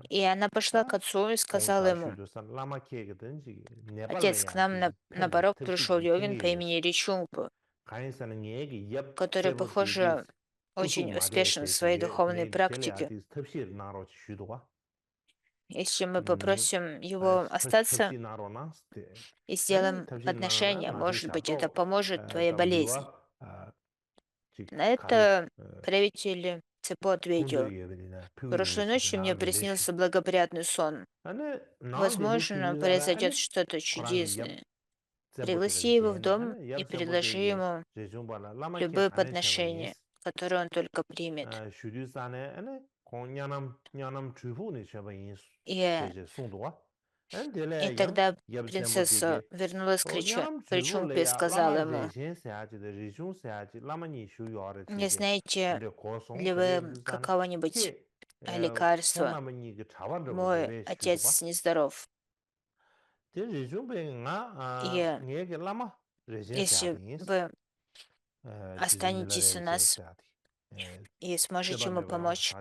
И она пошла к отцу и сказала ему, отец, к нам на порог пришел йогин по имени Ричунгпа, который, похоже, очень успешен в своей духовной практике. Если мы попросим его остаться и сделаем подношение, может быть, это поможет твоей болезни. На это правитель Цепо ответил, прошлой ночью мне приснился благоприятный сон. Возможно, произойдет что-то чудесное. Пригласи его в дом и предложи ему любое подношение, которое он только примет. И тогда принцесса вернулась к Ричунгпе и сказала ему, не знаете ли вы какого-нибудь лекарства? Мой отец нездоров. И если вы останетесь у нас и сможете ему помочь,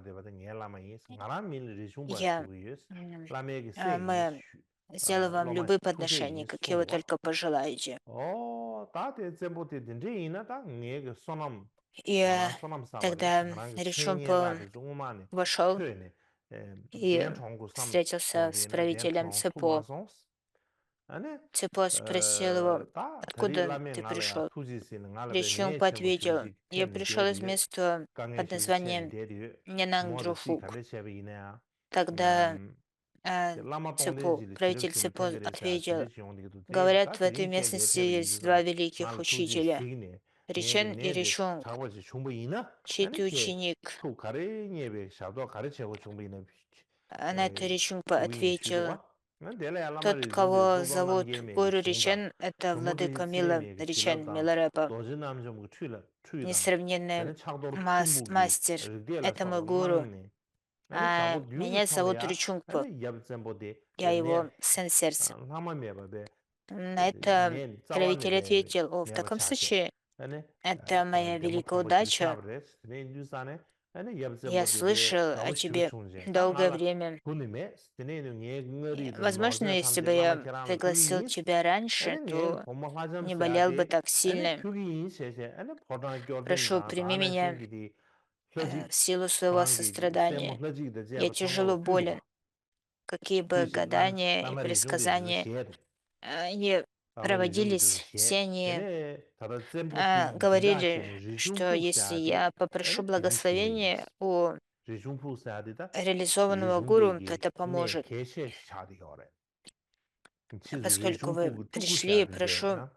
мы сделаем вам любые подношения, какие вы только пожелаете. И тогда Ричунпа вошел и встретился с правителем Цепо. Цепо спросил его, откуда ты пришел? Ричунпа ответил, я пришел из места под названием Нянангдрухук. Тогда правитель Цепо ответил, говорят, в этой местности есть два великих учителя. Ричин и Ричунг, 작업이 충분히나 чей-то 아니게 ученик. 또 가르니에 샤도 가르치고 충분히나 На это Ричунгпа 주인 ответил: 취도와 내래 알라마 тот, 리좀베 кого 소소람 зовут 게임에 Гуру 총다 Ричен, это 주모도 владыка Мила 시스템에 Ричен, 지나다 Милареpa, 도진남 좀 추이다 несравненный 되는 착도로 충분히 мастер. 르디엘라 Это мой гуру. 소망네 아니 А 자고 뉴 меня зовут 총래야 Ричунгпа. 아니 яб점보데 Я 네 его сын сердца. 라마메바베 На это 네 правитель 자완네베 ответил: о, в 네바 таком 차셰 случае 아니 это 또 моя 데모 великая 캄보치기 удача. 샤브레스 네 뉴스안에 아니 Я яб점보데 слышал о 자고 тебе 시부충제 долгое 땅알라 время. 군님의 스테네는 И, 예응어리 좀 возможно, 노르세 если 삼제 бы 라마 я 계란을 пригласил 투기니스 тебя раньше, 아니 네 то 고모 화점 не болел бы 써야지 так 아니 сильно. 투기 셰셰 아니 포장 Прошу, 교진다 прими 다는 меня 신기디 혀지 в силу своего 방기 세모 сострадания. 흘지기도 Я 제바 тяжело 참고 болен. 퓨도와 Какие бы 퓨시 람 гадания и 라마리 중기도 предсказания 셰데 не 라마리 중기도 проводились, все 셰 они 되네 다다 잼포티 говорили, 진다시는 что 리중푸 если 사데 я попрошу 아니 디디 благословения 슈웨이스 у 리중푸 사데다 реализованного гуру, то 리중베기 это 네 поможет. 개셰 샤디거래 치즈 Поскольку вы 리중푸 두고 пришли, 샤데 прошу,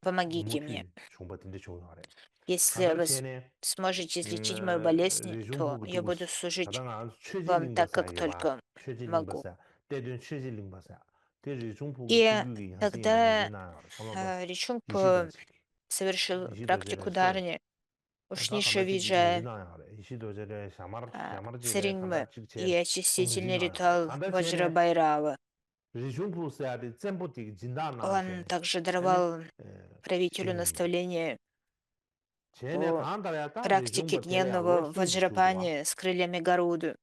помогите мне. 무투 총바든지 총하래 Если 다들 вы 쟤네 сможете излечить мою болезнь, то 리중푸 я 두고 буду служить 다당한 вам 최질링 так, как 버사게 봐 только 최질링 могу. 버사 때든 최질링 버사 때 리중푸 И 두기기 하시는 тогда 이나 가만 Ричунгпо 이시도지 совершил практику 이시도제레세 Дharани. 다 Ушниша 가마직 Виджая 동지나야 кре 이시도제레 샤마르지레 Церингмы 간다직 и 제일 очистительный 동지나야 ритуал 간다 쟤네 Ваджрабайрава. 리중푸 사데 잼포티 진다나 Он 쟤네 также 아니 даровал правителю 싱니 наставление 쟤네 по 간다야다 практике 리중부 텔레야 дневного 워스기 슈도와 ваджрапани с крыльями Гаруды.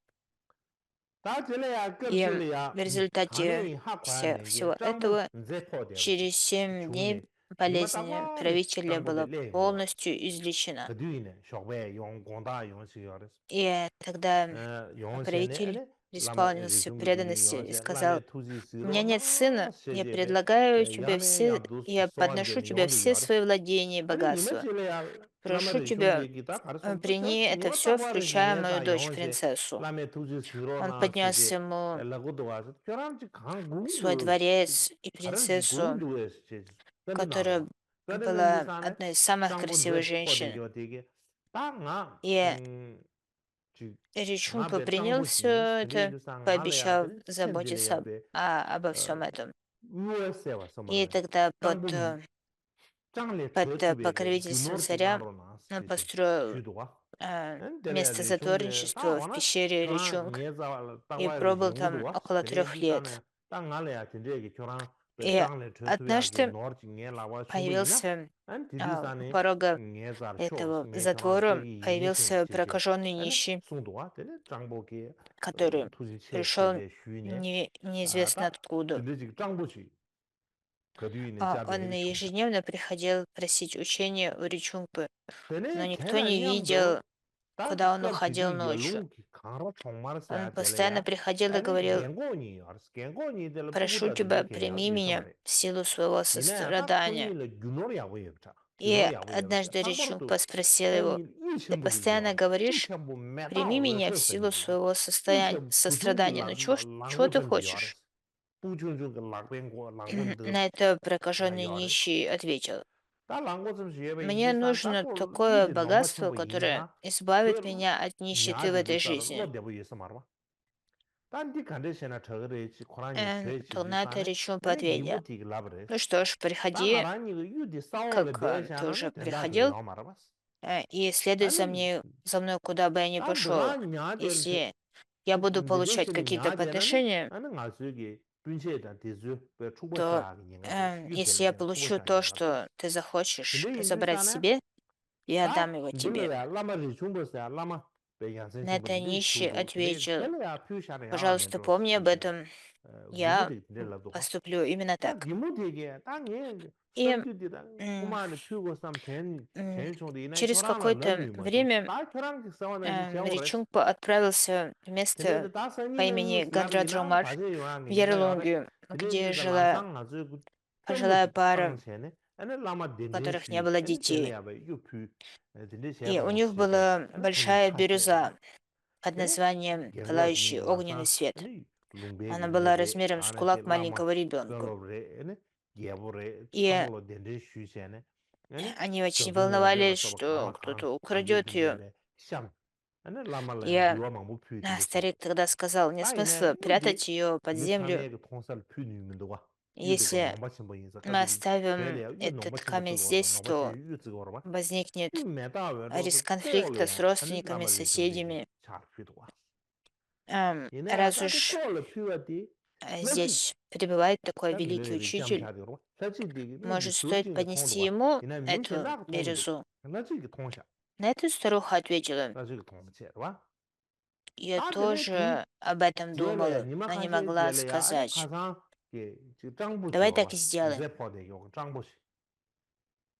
다 텔레야 И 급실이야 в результате 강에 всего 학과는게 짱부 этого 제포데버지 через 7 дней 중네 болезнь 이마다가 правителя 짱부베 была 레고와 полностью излечена. 그뒤네 쇼베 용공다 용시여레스 И тогда 용세네 правитель 아니 라마 исполнился 리중부두기 преданности и 용세 сказал: 라메 투지 у меня нет 스로나 сына, я 세제베 предлагаю тебе 야메 все, 야두스 я подношу 소안데니 тебе 용도 все 여레스 свои владения и 아니 богатства. 니메실레야 Прошу 라마리 тебя, 중베기다 가르송도 저 прими это все, 징어다과를 включая мою 징에다 дочь, 용세 принцессу. 라메 투지 Он 스로나 поднес 세제 ему 라고도 와서 결함지 свой 강국도 дворец и 가르지 принцессу, 고인도에 뼈리 которая 나와 뼈리는 была 유산에 одной из самых красивых 짱본제 женщин. 포대교 되게 딱나 И 지 Ричунпа 나베 принял 짱보시 все 스네 это, 유산 пообещал 알아야들 заботиться 첸질이야 베 обо всем этом. USA 와서 И 말해 тогда 짱보 짱레 под 저주베 покровительством 균or царя 지나로 나스 он 제제 построил 슈도와 место 엔델레리 중베 затворничества в 다와나 пещере 교란 Ричунг 예자 и 땅와의 пробыл там 영도와 около 스네 3 лет. 유산에 땅 알아야 진짜게 교란 И 땅레 저주야게 однажды 노르지 녜라와 충분히나 появился 안 у 디디산에 порога 녜자르 쇼스 этого 녜 교란 затвора 세기 이니신 появился 제제 прокаженный 아니 нищий, 송도와 되네 장보기 который 투지체 пришел 세제 휴네 неизвестно 아다 откуда. 진짜 장보지 그 뒤에는 Он 자베리 총다 ежедневно приходил просить учения у Ричунгпы, но 되네 никто 걔나 не видел, 냠도 다 куда он уходил 껍질이 ночью. 열롱 강로 Он 총마르사 постоянно 될래야 приходил и 아니 говорил: 갱고니 알스 갱고니 될 прошу 부구다든지 тебя, 걔야 прими 예서 меня 말해 в силу своего 이내 딱 сострадания. 군이를 균오리하고 얘기자 И 균오리하고 얘기자 однажды 당버릇도 Ричунгпа спросил его: 애니 ты 일천부들이 постоянно yor говоришь, 일천부 прими 매다오를 меня в силу 셔서니기야 своего 일천 부중기 сострадания. Ну чего ты 랑고든지 хочешь? 열었어 부중중기 랑뱅고 랑건드 На это прокаженный 열었어 нищий ответил: 다 랑고좀 시에베 мне 인디산 нужно 딱골 такое 이디 넘버 богатство, 첨부 которое 이나 избавит 그 меня от нищеты в 냐디디 этой 싸러 жизни. 롯데부 예서 말봐 단디 간데시나 저거래지 코란이 죄지 То на это 디산에 Ричунгпа 아니 ответил: 니모티 글라브레스 ну что ж, 땅 приходи, 아라니 그 유디 как 싸워게 ты уже 대샤나는 된다게 приходил, 요 말아봤어 и следуй 아니 за мной, куда бы я ни 다 пошел. 누가 냐될 Если я буду получать 내정신이 какие-то 냐되나는 подношения, 아는 알수기 둔시에다 대주 왜 то 추고샤기 닝아데 если я 유텔게 получу 추고샤기 то, 닝아데 что ты захочешь 근데 забрать 인디산에 себе, я 다 отдам его тебе. 둘러야 라마리 중보스야 라마 배양생 На это 신부들이 нищий 슈도 근데 ответил: 텔레야 퓨샤를 пожалуйста, 야가면서 помни об 제제 этом, я 위모데 딜라도가 поступлю именно 다 так. 위모데게 땅에 И 썸규디다 м, 고마는 퓨고 쌈된 м, 제일 좋은데 이날 через 교란을 какое-то 러미 뭐죠 время 다 교란 싸워내지 제오레스 Ричунгпа отправился в 근데 место 다 по 선이는 имени 슬랍이나 Гадраджамар 바제 в 요한이 인가요레 Ярлунгию, 근데 где 이제 жила 라상 아주 пожилая 점무지 пара, 땅세네 아니 라마 у которых не 덴덴슈 было 아니 детей. 텔레야베 유퓨 근데 И у 제바 них 옵시제 была 아니 군이 большая 차셰베 бирюза под 근데 названием 갱고니 «Пылающий огненный 와상 свет». 아니 Она 룽베기 была 예베 размером с 아나시 кулак 라마 маленького ребенка. 별로브레 아니 예보레 И 참고로 덴덴슈세네 Они очень Сhabdung wa zela волновались, soba что kala khan, кто-то shabdung украдет di ее. lele, sham. Lama la И diwa mangbu pyu di basi. старик тогда сказал, нет Ta ina смысла yu di, прятать ее под mi землю, tsamye ge tongsal pyu ni minduwa. Yu di go если nongba chenpo yin sa, мы kazi оставим pele yu nongba этот chenpo камень tsigo warwa, здесь, nongba chen то yu tsigo warwa. возникнет Yu me ta we do se риск ko le конфликта с ya, родственниками, lama с le jumbi ge соседями. char pyu duwa. Раз Ta di уж ko le pyu wa di, laji, здесь пребывает такой ta le великий le be jam учитель, cha di warwa. Laji di ge, laji может, su стоит jing ge tong поднести duwa. ему Mi shen эту da ge tong du, бирюзу? laji ge tong sha, На это старуха ответила, laji ge tong che, duwa. я Ta di le di, тоже об этом jele ya, думала, nima но не khanche могла jele ya, ane сказать. khasang ge, zhangbu chi Давай так warwa. и сделаем. Zepo de yo, zhangbu chi.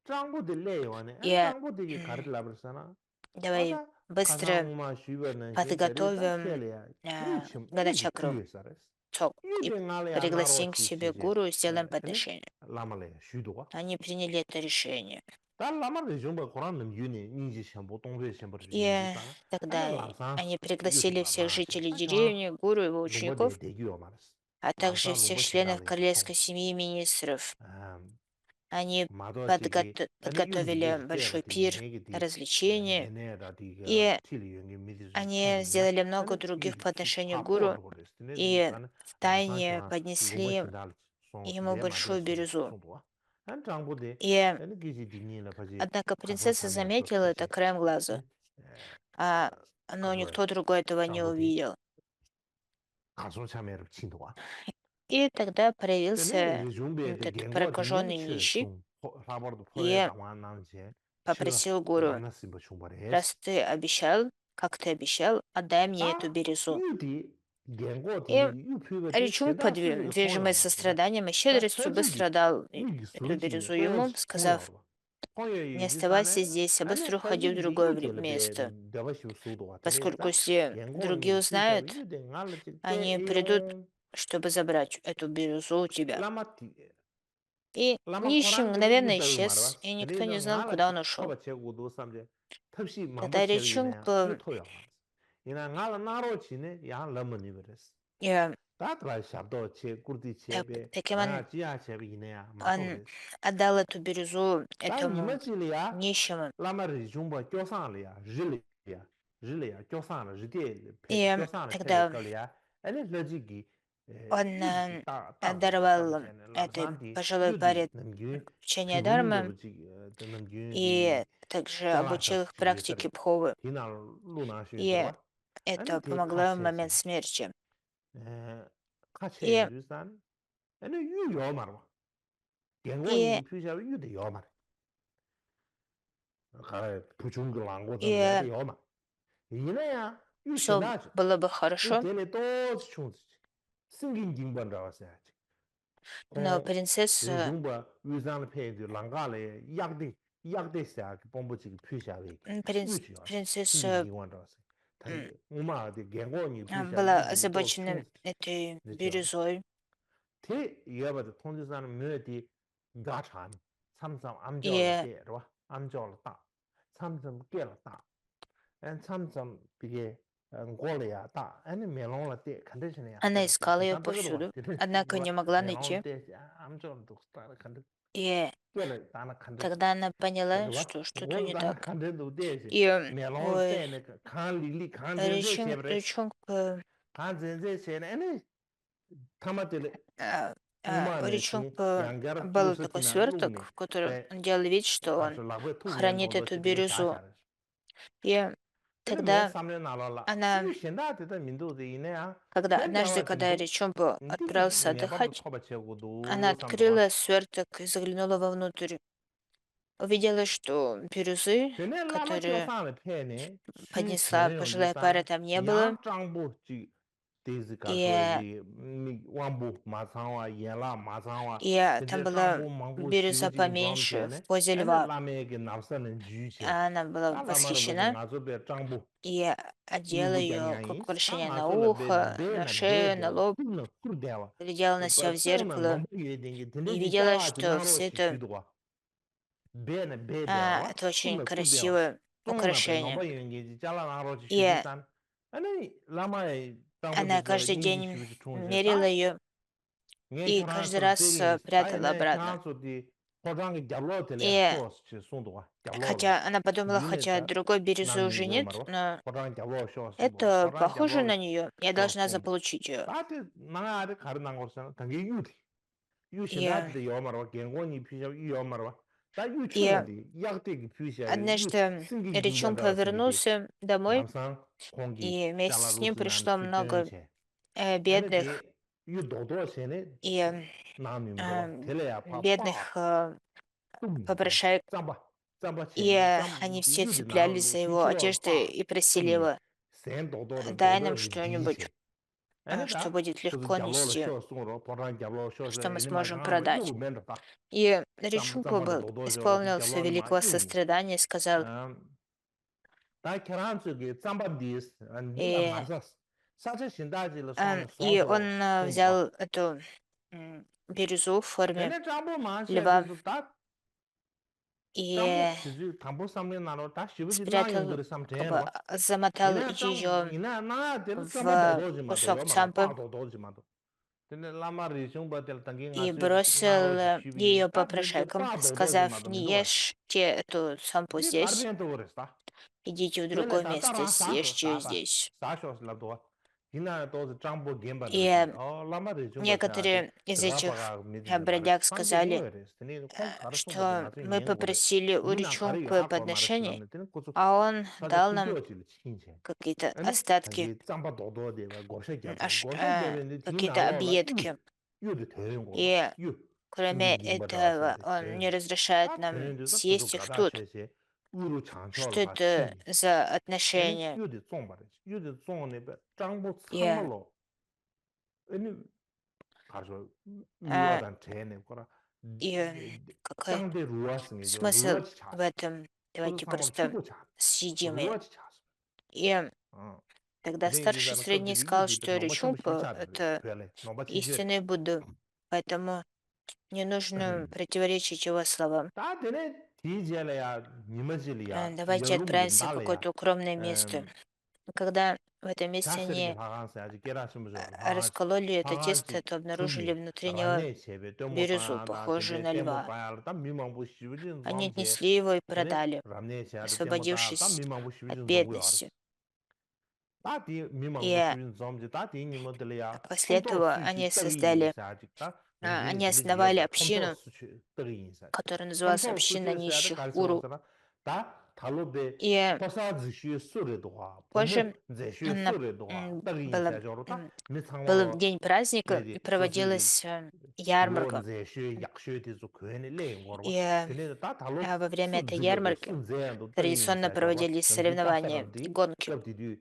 Zhangbu de le yo ane, ane И zhangbu de ge karit labar sana. давай Oda khasang быстро uma shuwa na shen teri ta подготовим kele ya, yu chim, yu ge Гадачакру kuyo sares. цок Yu и de nga le ya naro пригласим к chi себе chi je, гуру и сделаем ane подношение. lama le ya shu duwa. Они приняли это решение. Ta lama le zhungba Quran nam yu ne, nying ji shenpo, tongzui shenpo ri yin ji И sana. Ane тогда langsang они yu пригласили tukla всех maa che. жителей Ta chawang деревни, гуру и его lungba de учеников, de gyu maras. а также Langsang всех lungba shinda членов le chong. королевской семьи и министров. Они Mado chigi, ane yu подготовили nizir teba большой di пир, ngegi di развлечения, mene da di и tili yungi midi они chongdi na, сделали много ane yu других di по chi отношению к pa por гуру, go res. Tine di и sana langsang втайне chawang lungba поднесли shinda le song ему le mado большую chi бирюзу. chongduwa. Ane changbo de, И, ane gizi di nyi la pachi однако, kaso принцесса chame so заметила это pachi, краем глаза, ane а, но kaso никто другой этого не changbo de увидел. kaso chame rab chinduwa. И тогда Tene появился rizhungbe de этот genguwa di nyen прокаженный che нищий sung, labar do pore и dangwa nang che, chiga попросил гуру, gana simba chungba res. раз ты обещал, как ты обещал, отдай мне эту Ta бирюзу. yu di genguwa di И yu pyo di Ричунг shenda под suji ge tong движимой yaw mar res. состраданием и Ta щедростью chaji gi быстро дал yu gi эту suluji ne бирюзу to ему, tong yaw сказав, rwa. Tong yaw не yu ji sa оставайся ne, здесь, а ane быстро уходи chaji в di другое yu de le be место, deba shiv su duwa. Tene поскольку ta если genguwa другие ni pyo shaw узнают, yu de nga la chik te они e придут, yong чтобы забрать эту бирюзу у тебя. lama ti. И Lama нищий Koran gede yu мгновенно dawi исчез, marwas. и Tene никто izo не nga знал, la куда он ушел. thoba che gu do samde. Tabshi mangbo Тогда che yu ne Ричунг ya, yu to yaw marwas. Ina nga la naro chi ne, ya lama ni bares. э, Ta tra shabdo che, kurdi che be, таким aya jiya che be ina ya, ma to он bares. отдал эту бирюзу Ta этому nima chi li ya, нищему. lama ri jungba kyo san li ya, zhili ya, kyo san la, zhide kyo И san la pe тогда ka li ya, ane loji gi, он yu di ta wari, tam даровал che ne, lam этой san di, пожилой yu di паре nam gyun, учение pibun do Дармы chi, nam gyun и di, также chala обучил sab их chi yu практике sari. Пховы. Hina lu na shu yu И sarwa, ane это te ka помогло в che момент che, смерти. ka che И, yu san, ane yu yo marwa, gengo и, ni pyu sha yu de yo mar, ka puchung ge langgo zam ya и de yo mar. Hina ya, yu все shinda chi, было бы yu хорошо, tele to chi chung chi, singin jingban rawa sa ya chi. но Kong принцесса, rizhungba yu zang le pe yu langga le yakde sa ki pombo chi ki pyu sha we ki, yu chi yo, singin принцесса jingban rawa sa. Tani, uma de gengo ni pyu sha yu была de to озабочена chung этой chi chi yo. бирюзой. Te yuwa de tongzi san myo di ga chan, tsam tsam am jo la И de, rwa, am jo la da, tsam tsam ge la da, an tsam tsam bige ngo la ya da, an me long la de, kanda shina ya, она искала te ее san daga dwa, повсюду, te однако rwa, не могла me long найти. de, am jo la duk da, kanda, И ge la da na kanda, тогда она поняла, rwa, что что-то ngo la не da na так. kanda du de shi, И me long ой, de na kan li li, kan zin zi she bres, Ричунг kan zin zi she na, ane, tama de У Uma ne Ричунг chi yangyar был lusa такой tina luk сверток, ne в котором pe он делал вид, что он kaso lakwe tu nyen хранит dondo эту chi tene cha бирюзу. cha re. И Tene me тогда samne nalo la, она, yu shenda teta mindu zi ine ya, когда pen однажды, jawa когда chingdu, Ричунг ndu отправился mebar do отдыхать, toba che gu она du samdwa. открыла сверток и заглянула вовнутрь. Увидела, что бирюзы, Tene lama kyo которые san le pe ne, su поднесла chen yong ji пожилая san пара, ne, там не было. yang zhangbu ji tezi kaso И, ji wangbu ma sangwa, yen la ma sangwa, там tene была zhangbu mangbu shiga бирюза ji guam che поменьше, в ne, позе ene льва. lama ye ge napsa ne ju che. Она была Ta lama raba ge восхищена nga zo be zhangbu и одела yubu ее janyan как yin, ta украшение nga на zo le be ухо, be на na de шею, на dewa, лоб, kur na kur dewa, глядела на себя в tsang na зеркало mambu yue dengi, tende и ji видела, jawa ji что naro все chi это shu be na be dewa wa, это kur очень na kur dewa, красивое tong na be украшение. nomba yue ji jala naro chi shu ji И san, ane lama zhangbu de она zela каждый yin ji день shu ji chung ji, мерила ta ее ngen и kurang каждый sar раз tse gen, ta прятала ene обратно. kurang so di И Gyalo хотя она подумала, хотя Yunita другой бирюзы уже Nami нет, Marwa, но Podang Gyalo Shaw Sundwa, это Podang похоже Gyalo на нее. Я Shaw должна Sundwa. заполучить ее. Dati Nangari Karinangorsan, Tangi Yudi. Yu И, Shindati Yomarwa, Gengoni Pisha Yomarwa. Da Yu и Chungadi, Yakti Pisha, Yu однажды Singi Ричун Yubanda Singidi, повернулся домой, Lamsang Kongi, и вместе Chala с ним Lusinan пришло много Chutyenche. Ane бедных de Yu Dodo Sene и Nami Marwa, э, Telea Pa бедных Tum, попрошаек, Zamba, Zamba и Chen, они Zam все Yudi цеплялись Nalo, за его Chicho одежды Pa и просили Tum, его: Sen дай Dodo нам что-нибудь, Diche. Ane что da, будет kuzu легко gyalo lo нести, shio sungro, porang gyalo lo shio что se, мы ene ma сможем kanga ma yu продать. mendo ta, И Ричунпо zamba da был, dodo shio, исполнился gyalo ni ma великого yu ni. сострадания и сказал, Da kiran tsu ki zamba dis, ni la и, marsas, sa che shindaji le song и so он sungwa. взял эту бирюзу в форме Ene jambu ma she льва disu da, jambu и disu tambu samne naro, da shibuji na yung спрятал, giri sam как chen бы rwa. замотал ее Ina na dili zamba в dodo ji ma do, кусок yo marwa, pa цампы dodo ji ma do. Tene lama ri shungba tel tangi nga и su naro бросил shibuji, ее da dili попрошайкам, pa dodo ji ma сказав: do, не mido ешьте эту цампу 이 здесь, 가르벤도 그랬다. идите в 얘네 другое 다 место, 따라 사쇼 съешьте ее 사바 здесь. 사쇼스라도 이나 또 장보 겜바르지. И 라마리 중보차데 некоторые из этих 드라파가 미디네 말레. бродяг 상게 сказали, 잉어레스. 니 콩 가르송바데 что 나서 мы 잉 거레. попросили у 니나 가르 Ричунпы 야고 말레스 подношений, 남네. 니 고수 а он 사제 дал нам 투교질 친체. какие-то 아니 остатки, 자기 짬바 도도데 고셔 갸베. 고셔 갸베니 какие-то 디나로라 объедки. 유드 대용 거라. И 유 кроме 신기 징바다 этого, 와서데 он не 대용. разрешает 다 нам 대용도 고수 съесть их 가다 тут. 셔세. 우루 Что 창초를 봐 это 신기. за 얘는 отношения? 유대 종 말이지. 유대 종에 장보 И, 참말로 얘는 가서 э, 루아단 제네 거라 и какой 장대 루아스니죠. смысл 루아치 в 차스. этом? 그것도 Давайте 상관 просто 치고 차. съедим ее. 루아치 차스. И 어. тогда 근데 이제 старший 나는 средний 껍질이 сказал, 유지도 что 너무 참 Ричумпа — 시차를 это 별래. 너무 치셔. истинный Будда, поэтому не нужно противоречить его словам. 다 되네. 디젤이야, 니머질이야, Давайте 열룸을 отправимся в 달래야. какое-то укромное место. Когда в этом месте 자스르기 они 방안세 아직 깨라시면서 방안 раскололи это тесто, 방안지 то обнаружили 춤이 внутри него 라네 제베 때모 бирюзу, 빠다 похожую 제베 на 때모 льва. 빠야 다 미망부 시비진 Они 좀제 отнесли его и 되네 продали, 라네 제아도 때모 다 освободившись 미망부 от 시비진 좀고요 бедности. 다디 미망부 И 시비진 좀제 다디 님들이야 после 톰토 этого 수치 떡이 아직다 они 렌진이 들리지 основали 여봐 톰토 общину, 수치 떡이 인사 которая называлась 톰토 «Община 수치에서 нищих 가르쳐 Уру». 왔잖아 다 달로베 И 포사지시 수레도와 부모 позже 제시 она, 수레도와 떡이 было, 인사 저러다 был 미상으로 день праздника, и 내리 소소지 проводилась 불론 ярмарка. 제시 약쇼에서 괜히 레인 거봐 И 근데 다 달로 во время этой 수지거든 ярмарки 순제도 떡이 традиционно 인사 저러 проводились 런지 соревнования, 따사람디 гонки. 껍디디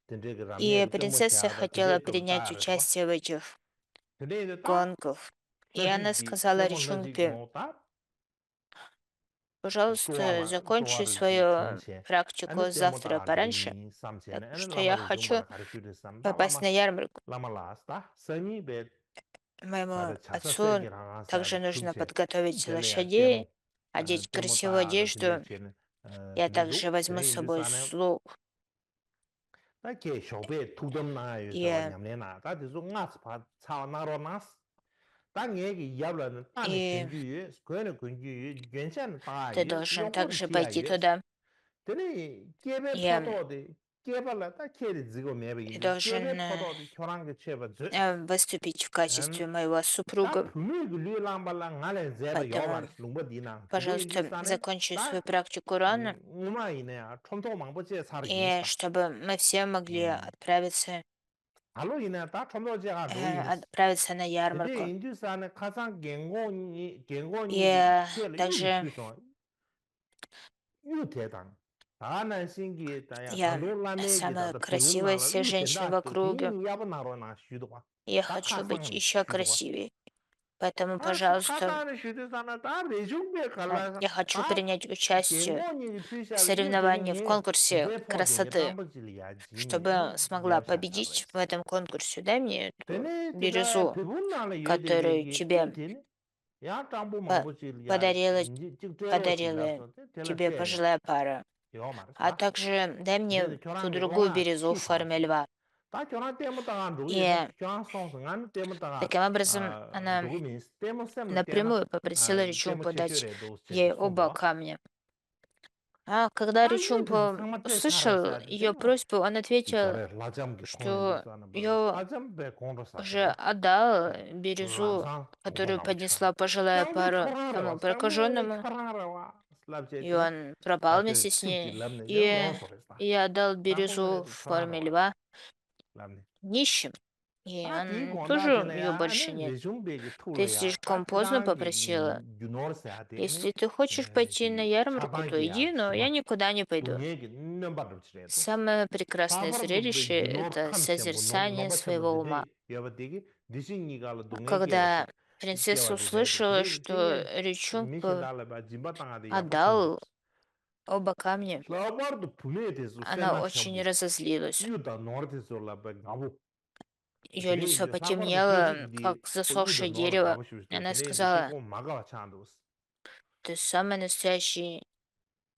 된데가 И 라메 때문에 принцесса 차다 хотела 그게 좀 принять 따르더라 участие в этих 근데 다 гонках. И она 저지디 сказала 대mon러지 Ричунпе: 뭐다 пожалуйста, закончи 조화를 свою 춘체 практику 아니 завтра 때마다 пораньше, 리 삼체는 потому 애는 что я 라마를 хочу 좀 가르치려 삼다 попасть на ярмарку. 라마 라스다 선이베 Моему 가르 отцу 자사세기랑 также 하사야지 нужно 춤체 подготовить 델레야 лошадей, 데모 одеть красивую 데모다 근데 одежду. 쟤는 Я 근데도 также возьму 근데 с собой 인도산에 слуг. 나게 쇼베 투덤나요서 И, 냠내나 다지소 나스 파 차나로나스 당 얘기 이야블라는 딴의 и 근규에 그의 근규에 괜찮은 ты 다이 должен 용어도 также пойти 지야이 туда. 되네 개베 И 포도데 개발라 딱 개리 지고 ты 매베기 должен 개베 포도데 교랑게 쳐봐줘 выступить в качестве моего 다 супруга. 분명히 그 류랑발랑 안에 제바 Поэтому, 요마르스 롱버디나 근데 пожалуйста, 인도산에 закончи свою 다 практику рано, 우마이네 촘토망버제 и 살기스다 чтобы мы все могли 알로 다 촘토제가 로이스 отправиться на 근데 ярмарку. 인도산에 가장 갱고니 И 켈 также 유피소 유대당 다난 신기에다야 я 달로라메기다 самая красивая из 비룬나라 всех женщин в 유텐다 округе. 디니 야바나로나 슈도와 И я 다 хочу быть 카상 еще 슈도와 красивее. Поэтому, 알았어 пожалуйста, 카상의 슈도사나 다 레중베 갈라서 я хочу 다 принять участие 갱고니 в 피샤 соревновании в 유대니 конкурсе 제포딩에 красоты, 담버질이야 지니 чтобы 아니 смогла победить в яб샤샤레스 этом конкурсе. Дай мне эту 되네 제가 бирюзу, 배분나라 которую 유대베기 тебе 유테니 야 담보 по- 망보질이야 подарила, 이제 подарила 직대로질라서 тебе 텔레페 пожилая пара. 요 А 말았다 также дай мне 근데 ту 교랑게 другую 롱아 бирюзу в форме 치차스 льва. И таким образом она напрямую попросила Ричумпу дать ей оба камня. А когда Ричумпа услышал ее просьбу, он ответил, что я уже отдал бирюзу, которую поднесла пожилая пара тому прокаженному, и он пропал вместе с ней. И я отдал бирюзу в форме льва нищим, и он тоже ее больше нет. Ты слишком поздно попросила. Если ты хочешь пойти на ярмарку, то иди, но я никуда не пойду. Самое прекрасное зрелище — это созерцание своего ума. Когда принцесса услышала, что Ричунг отдал оба камня, она очень разозлилась. Ее лицо потемнело, как засохшее дерево. Она сказала: «Ты самый настоящий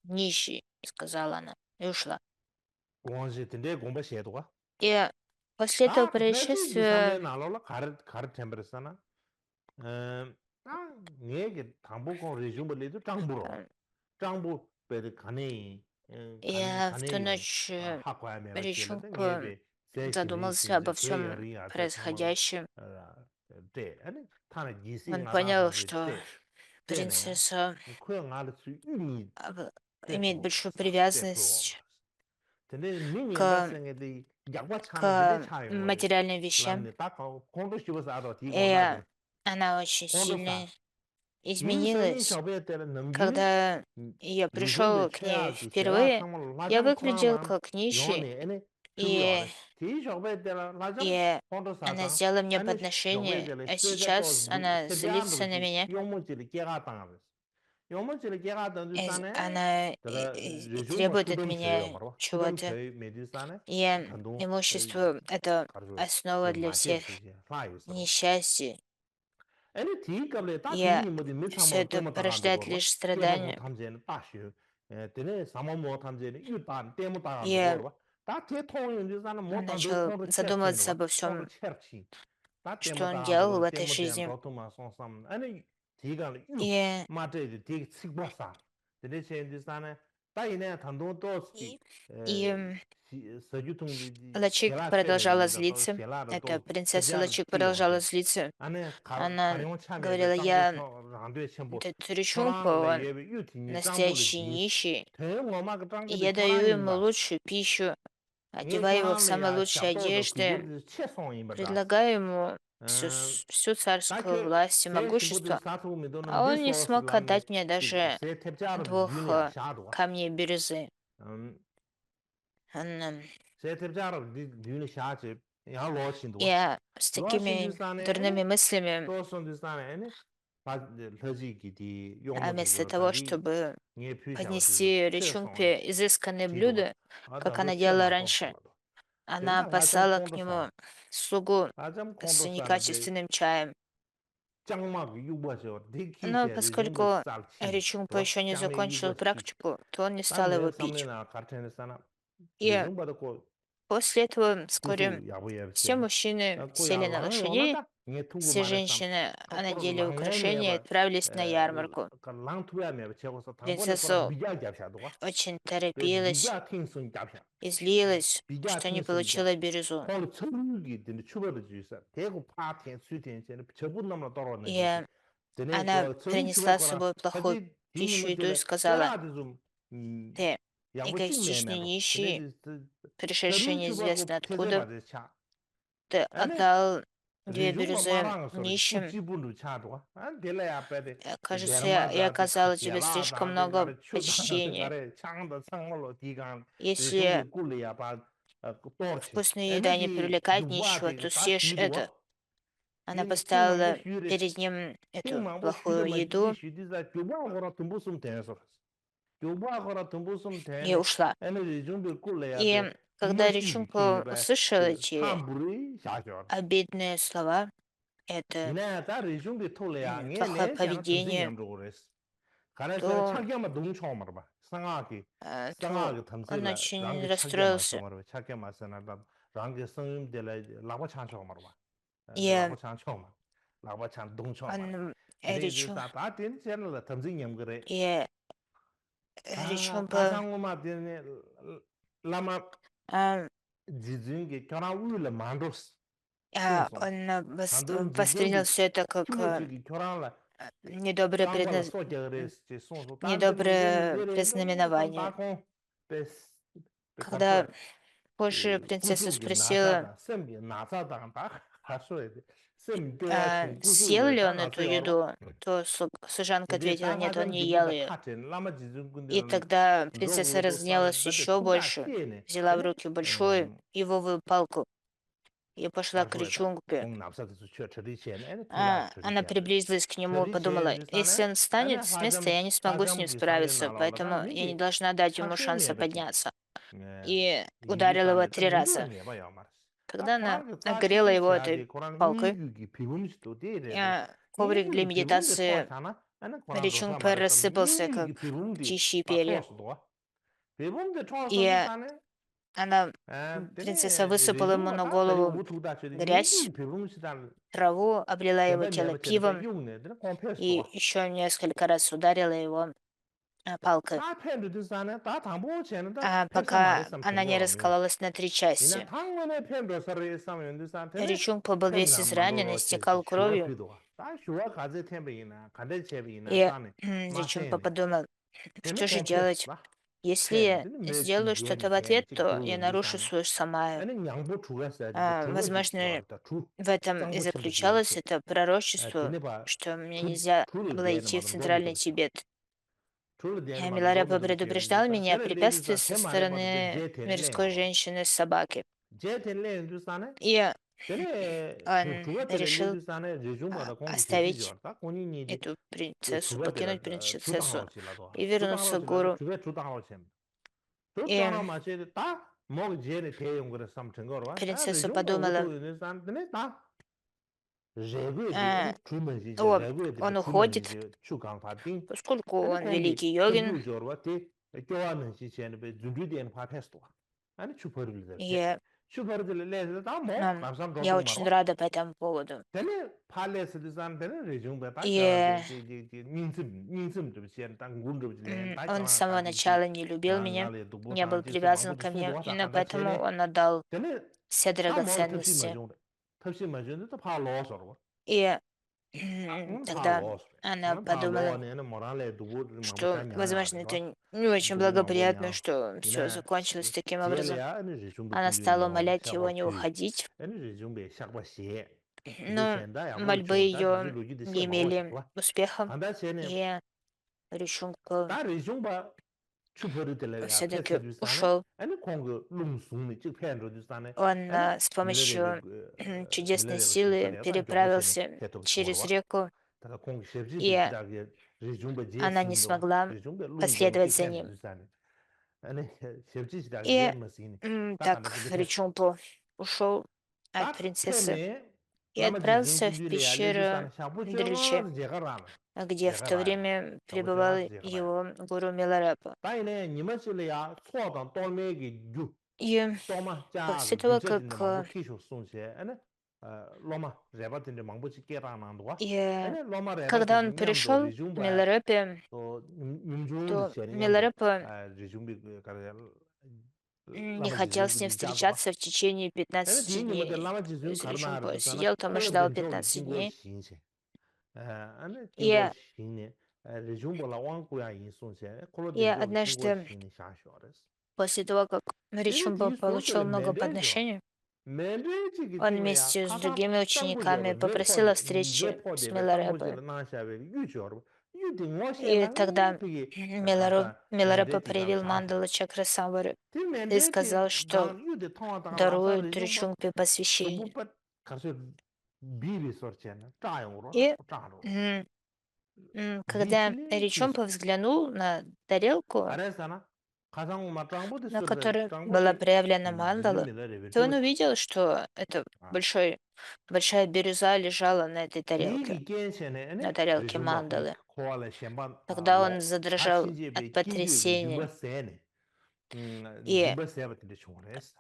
нищий», — сказала она, и ушла. И после этого происшествия я в ту ночь Ричунг задумался обо всем происходящем. Он понял, что принцесса имеет большую привязанность к материальным вещам, и она очень сильно изменилась. Когда я пришел к ней впервые, я выглядел как нищий, и она сделала мне подношение, а сейчас она злится на меня. Она требует от меня чего-то. И имущество — это основа для всех несчастий. И все это порождает лишь страдания. И он начал задумываться обо всем, что он делал в этой жизни. И Лачик продолжала злиться. Эта принцесса Лачик продолжала злиться. Она говорила: «Я, этот Ричумпа, он настоящий нищий, и я даю ему лучшую пищу, одеваю его в самые лучшие одежды, предлагаю ему всю царскую власть и могущество, а он не смог отдать мне даже 2 камней бирюзы». Я с такими дурными мыслями, вместо того, чтобы поднести Ричумпе изысканное блюдо, как она делала раньше, она послала к нему слугу с некачественным чаем. Но поскольку Ричумпа еще не закончил практику, то он не стал его пить. И после этого вскоре все мужчины сели на лошадей, все женщины надели украшения и отправились на ярмарку. Принцесса очень торопилась и злилась, что не получила бирюзу. И она принесла с собой плохую пищу, еду, и сказала: «Ты эгоистичный нищий, пришедший неизвестно откуда, ты отдал 2 бирюзы нищим. Кажется, я оказала тебе слишком много почтения. Если вкусная еда не привлекает нищего, то съешь это». Она поставила перед ним эту плохую еду и ушла. И когда Ричумпа услышал эти обидные слова, это плохое поведение, то он очень расстроился. rāngi sāngyum dēla lāqba chāng chōg marwa, и lāqba chāng chōg mar, lāqba chāng dōng chōg mar. он Tēne yu речу, sā, tā tēne chēne la tamzi nyam gare, и речу по kāsāng wā tēne lāma а, jizhūngi kyorāng wū la māndos tēng sōng. он Tāndō воспринял jizhūngi все это как kīmo chīki kyorāng la недоброе, kāngwa la sō kia gare chē sōng sō. Tā tēne недоброе gare tā предзнаменование. kōng bē Когда kāpsō позже принцесса kuzu ki nasa спросила, da, sem ki nasa da da khasho ede. Sem kyoya chung kuzu съел le ли da он nasa эту yorwa. еду, то служанка Ede ответила, da нет, он khasam не jibu ел da ее. khachen lama jizun И kundir тогда принцесса nzogu de sana разгневалась bade еще tuga больше, kye ne. взяла в руки большую ивовую палку и пошла к Karsho eda Ричунгпе. kong napsa tsu chö chadi chen ene tuya chadi Она chen. приблизилась к нему и Chadi подумала, chen di если sana он ene встанет с места, я не смогу с ним khasam ki sange справиться, nala wala da поэтому я не mingi должна дать ему chakshin шанса ngeba chik. подняться. И Yingi ударила его sange da 3 mingi раза. ngeba yaw maras. Da Когда она Korang ki tsa огрела chidi его этой chayade Korang палкой, nyingi ki pibum chito de re de. коврик для Nyingi ki pibum de chwa медитации chana ene Korang dosa Ричунгпе maras tam рассыпался, nyingi как ki pibum de птичьи pa перья. chos do. Pibum de chwa sondi И sane она, принцесса, tene высыпала ему rejungwa на ta tari голову wutu da chidi nyingi грязь, ki pibum chidan траву, облила его teba тело nyeba chedi pa пивом yung ne tene kompes do. и еще несколько раз ударила его палкой, Ta pendu di sane ta tangbo chene da pepsa пока maras tam она не tengwa miwa. раскололась на 3 Ina части. tangwa pendu sari samyon di sane tene Ричунгпа был весь penga изранен, mandoro истекал shuwa кровью, pido. Ta shuwa kaze tenpe ina, kande chebi ina и sane ma Ричунгпа sene. подумал, Tene что же kompes делать? da. Если Pen, я tene me chi сделаю что-то geni в geni ответ, chik то turu я indi нарушу sane. свою самаю. Ane nyangpo chuga sa di chuga di Возможно, yuwa da chu в этом и zangpo chenpo di yuwa заключалось che. это пророчество, Tene pa что мне chu нельзя chulu было deni идти в madam gobu Центральный tabi che. Тибет. Chulu deni madam Миларепа gobu tabi che indi предупреждал sane. меня о Tere le di препятствии sane со tema re madam стороны je tene le мирской yawar. женщины собаки. Je tene le indi sane. И Tene он chuga tere le решил di sane rejungwa da kongi shebji оставить jor da kongi ni di эту принцессу, chuga tere покинуть chudang принцессу hao chi la do. и Chudang hao вернуться к chi la do гуру. chuga chudang hao chen. Chudang hao И ma che da mog je ne te yung kore sam chengo rwa. принцесса Rejungwa wudu подумала, indi sane tene da regwe di «А, ane chuman si je о, regwe di pa он chuman si уходит, je chugang pa ting. поскольку Ane он kongi великий йогин, tabyu jorwa te kyowa nang si chen be zundu di ane pa testo wa. Ane chuparil dar che. и Chuparil le se da mo kamsam я dosung очень marwa. рада по этому поводу. Tene pale se de san tene rejung be ta kya И de ningsim de chen ta ngun de len ta он с kya самого ta ji начала не любил na меня, le du bo не san был ji so mang привязан bu ко so мне, do sa именно kan da che поэтому ne он отдал tene все ta mo thapsi ma драгоценности. jung de thapsi ma jung de pa lo so ro И pa тогда lo so она pa lo подумала, ne ne mo ran le du bo ma bu что, cha nya ya возможно, de wa это не очень du bo ma bo благоприятно, nya что все ina закончилось таким je le образом. ya ne rejung be Она kun ju стала yo умолять sha его ba не pyu уходить, ene rejung be sha ba xie de но chen da ya mo мольбы chung ta ji ее lu ji de xie не ma wo chi имели wa успеха, anda che ne и Ричунг 다 레종바 추퍼르들레야 все-таки 페세드스타네 ушел. 아니 콩고 룽숭니 즉 펜로드스타네 Он 아니 с 밀레레베 помощью чудесной 밀레레베 силы 신발에 단 겨보시네 переправился 페토 через 고르와 реку, 다가 콩 셰브지비 и 지다게 레종바 она не 제싱도와 смогла 레종베 룽제니 последовать 즉 за ним. 펜로드스타네 아니 셰브지 지다게 И 제르마시니 다 так 간다지 베테 Ричумпо ушел от 다 принцессы 페메 и 라마지 отправился в 중군줄이야 пещеру 레드스타네 샤부체와 Дричи, 제가라나 где в то 제가라야 время пребывал 샤부체와 제가라야 его гуру Миларепа. 다이네 니마실이야 초당 돌메기 주 И 도마 자 после того, как 규제진의 망보 키쇼 송세 아니 로마 레바든의 망보치 깨라난도와 и 아니 로마 когда 레바든의 он 냠도 пришел к 리중바 Миларепе, 또 님중디 то 챤 냠도 Миларепа 리중비 가래 не 라마 хотел с ним 지중디 자도와 встречаться в течение 아니 15 디님한테 дней. 라마 То 지중 есть Ричумпо 가르나르도잖아 сидел там и 어 ждал 벤조기 15 징고 дней. 신세 아니 징고 И, 신네 리중보라 왕고야 인송세 콜로 и 벤조기 징고 однажды, 신이 샤쇼레스 после того, как 되는 Ричумпо 뒤 получил 소셜 много 맨데죠 подношений, 맨데지기 он 때문에야 вместе с 가사 другими учениками 땅부지로 попросил о встрече с 뇌포대베 Миларепой. 땅부지로 나샤베 유저로 유딩 И 워셰당에 тогда 되게 가사 Миларепа 맨데지 당 проявил 샤샤 мандала чакры Самвары 그 и сказал, 맨데지 что 당 유데 통하다가 дарует 라사를 좀 Ричумпе посвящение. 정부ပတ်가서 비비 sortiana 짜용으로 И 짜로 м, когда 비실리 Ричумпе взглянул на тарелку, 알았잖아 가상 마땅보드 на 쓰르다 которой была 장보디 проявлена мандала, 지금이다 레벨 то он 주어지 увидел, что это большая бирюза лежала на этой тарелке, 디기 겐센에 на тарелке 레줌바 비 мандалы. 코알레 셴반 Тогда он 로 задрожал от 사신제베 긴규게 потрясения. 줌바세네 И Зимба чунгрес.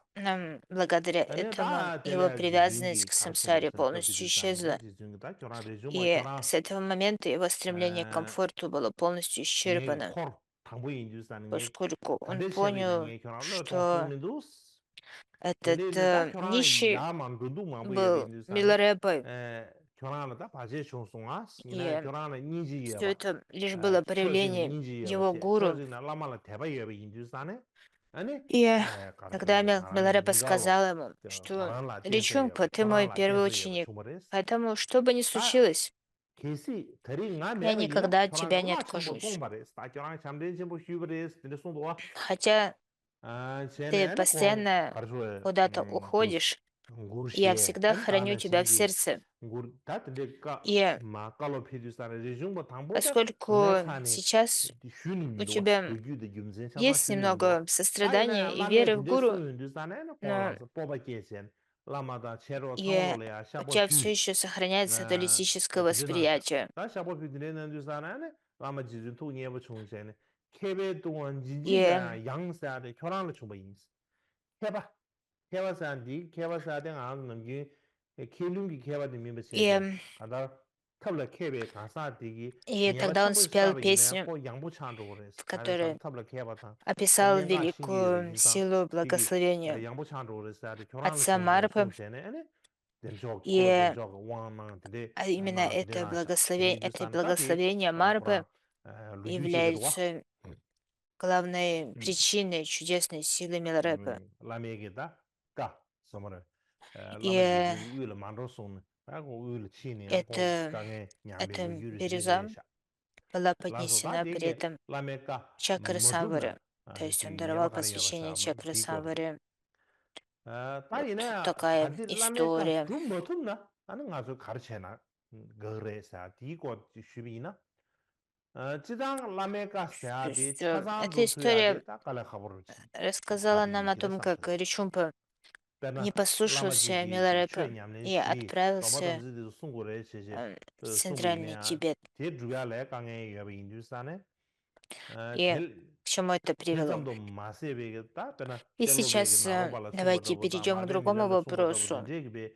благодаря Ane этому taa его tela привязанность jizungi к karche самсаре san tabi полностью di zane, исчезла. jizungi taa kyorang rejungwa И kyorang с этого момента его стремление к комфорту было полностью nge исчерпано, khor thangbo inju san nge поскольку он tante shebe na понял, nge kyorang lo tong sung что mindus. этот Tende le taa kyorang нищий yaa man rundu mangbo yebe был inju san, милорепой, kyorang la taa bache chung sung as, ina и kyorang la niji все yeba, это лишь было cho jing проявлением niji yeba, его cho гуру. jing na lama la teba yebe inju san, ane И karche тогда ngarang Милорепа niga lo, сказал ему, что ngarang la tense yeba, Ричумпа, ты kyorang мой la первый tense yeba ученик, chungbares. поэтому что бы ни случилось, Kesi tari nga я mewa ina никогда от kyorang тебя не oma chambu откажусь. tongpa res, ta kyorang chamden chenpo shuba res, tende sungduwa. Хотя Chene ты ane kong постоянно karshuwa куда-то gus уходишь, ngur я she, всегда ane ta храню na тебя в shingi сердце. ngur, ta tende ka И ma kalo pedu sana rejungpa tangpo ta nga поскольку tsani сейчас shuni у minduwa, тебя gyu de gyumzen shangzang есть shuni minduwa. немного Ta ina сострадания и lame веры в tende гуру, sunyu ndu sana ane kong но langsa poba kyechen, lama da chero tanglo и le ya у shabo тебя pyu. все еще сохраняется атеистическое Tene nangsha. восприятие. Ta shabo pyu tene nandu sana ane lama jizun tu nyeba chung shene. Kebe tuwan jinji za И, yang sa de kyorang la chungba yins. Keba. Keba san di, keba sa de nga namgi kelungi keba di mimba shebe. и, Kanda tabla kebe kansa digi и nyeba тогда он chenpo спел shaba ina песню, ko yangbo chan zhugo res. в Ane san которой tabla keba tang. описал Tamyenga shingi ira великую yinzang. силу Digi благословения yangbo chan zhugo res. Kyorang la отца chung Марпы. shene. Ane denchok, kolo И denchok wang nang tende именно nang tende nangsha. Tende это yusan tati благословение Марпы Kurang luju chebe dwa. является главной причиной чудесной силы Миларепы. Lame ge da ka somore. Lama И jizun uwe la mandro song. Ta ko uwe la chi ni ko эта, ka nge nyambe go эта yuru tende бирюза resha. была Lanso ta поднесена при dege этом lame ka чакры modub na. Самвары. То есть он Nyeba даровал kare yoga посвящение sha чакры di ko. Самвары. Ta Вот ina такая khadi lame ka история. drum modub na. Ane nga zo kar che na. Gare sa di ko shubi ina. Chidang lame ka То sa di есть chazan эта zo tuya история di ta kala khabar рассказала tabi нам о yikida том, как samsari. Ричумпа Pena не lama послушался jigi chue Миларепы nyamlen и shi отправился dombadam zidi sungu re che che в sungu Центральный ina Тибет. te dhruya le ka nge yabe indu sane И к чему это tel привело? chamdo ma se bege ta pena И telo bege сейчас naro bala sungu давайте dhabu ta перейдем ma к de mila другому le sungu dhabu вопросу. dinde gibi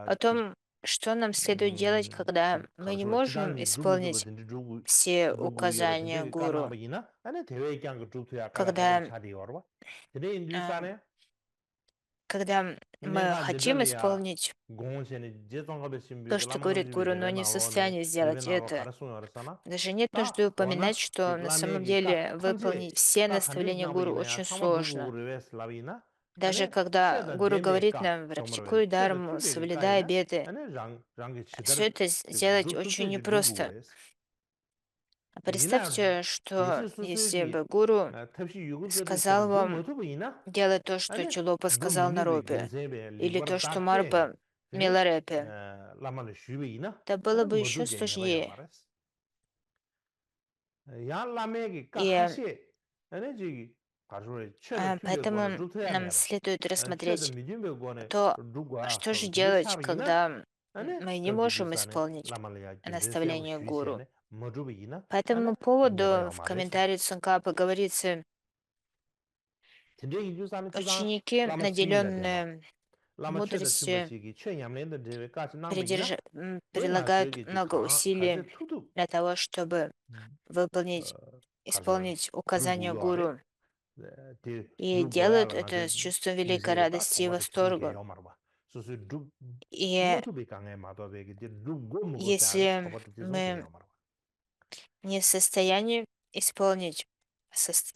О том, что нам следует делать, когда мы не karashuwa можем chidang dhrubu dhubu исполнить dinde все dhrubu yabe указания dinde ka гуру, nangba ina ane tewe kyang ka dhrubu ya kala khabar когда, chadi warwa tene indu а, sane когда мы Nenga хотим dendali ya исполнить gong chene je zong gabe simbi то, ke что lama говорит simbi гуру, но debe не в na lo ne состоянии debe сделать na lo это, karasu yor sana даже нет нужды ta упоминать, wana что dik на lame самом ge ka деле khanje выполнить все ka khanje наставления nyamba гуру ina ya очень sama dhugu сложно. rewes labina Даже ane когда cheda гуру deme говорит ka нам, somrwe практикуй cheda дарму, tube ge ka соблюдай ina обеты, ane rang ge chidar все это dik сделать dhub очень susu ge dhugu непросто. wes ina Представьте, что desi susu если ge бы гуру tabshi yugu zedu сказал chen dhub вам motu ina делать то, что ane Чулопа dhub сказал nimi be Наропе, gyumzen или libar то, что dar che Марпа tene Миларепе, lama le shubi ina это было ane бы еще modu ge nyeba yo сложнее. mares ya lama ge ka И khashe ane ji karjure che da tube go ne поэтому dhub ya нам leba следует che da рассмотреть medium be go ne то, dhugwa что же so tende делать, shabi ina когда ane мы не tab di можем sa ne исполнить lama le ya gyumzen se bo наставление shu che гуру. ne modu be ina По этому ane nyeba поводу yo в mares комментарии Цункапа говорится, tende yin sa ne chidang ученики, lama simi la deba наделенные lama che da chimba мудростью, chi gi che nyamlen da dewe ka chi nangba ina we nga shwe прилагают ge ji много khaze усилий tutu для того, чтобы выполнить, karjure исполнить dhrugu указания yore гуру. te И dhrugu ya делают la nga это se с чувством великой nizhe ta радости и tongpa to chibu ge восторга. yo marwa so so dhrugu И motu be ka ngay ma to be ge te dhrugu go mu go sa res если tongpa to chizung ge мы yo marwa не в состоянии исполнить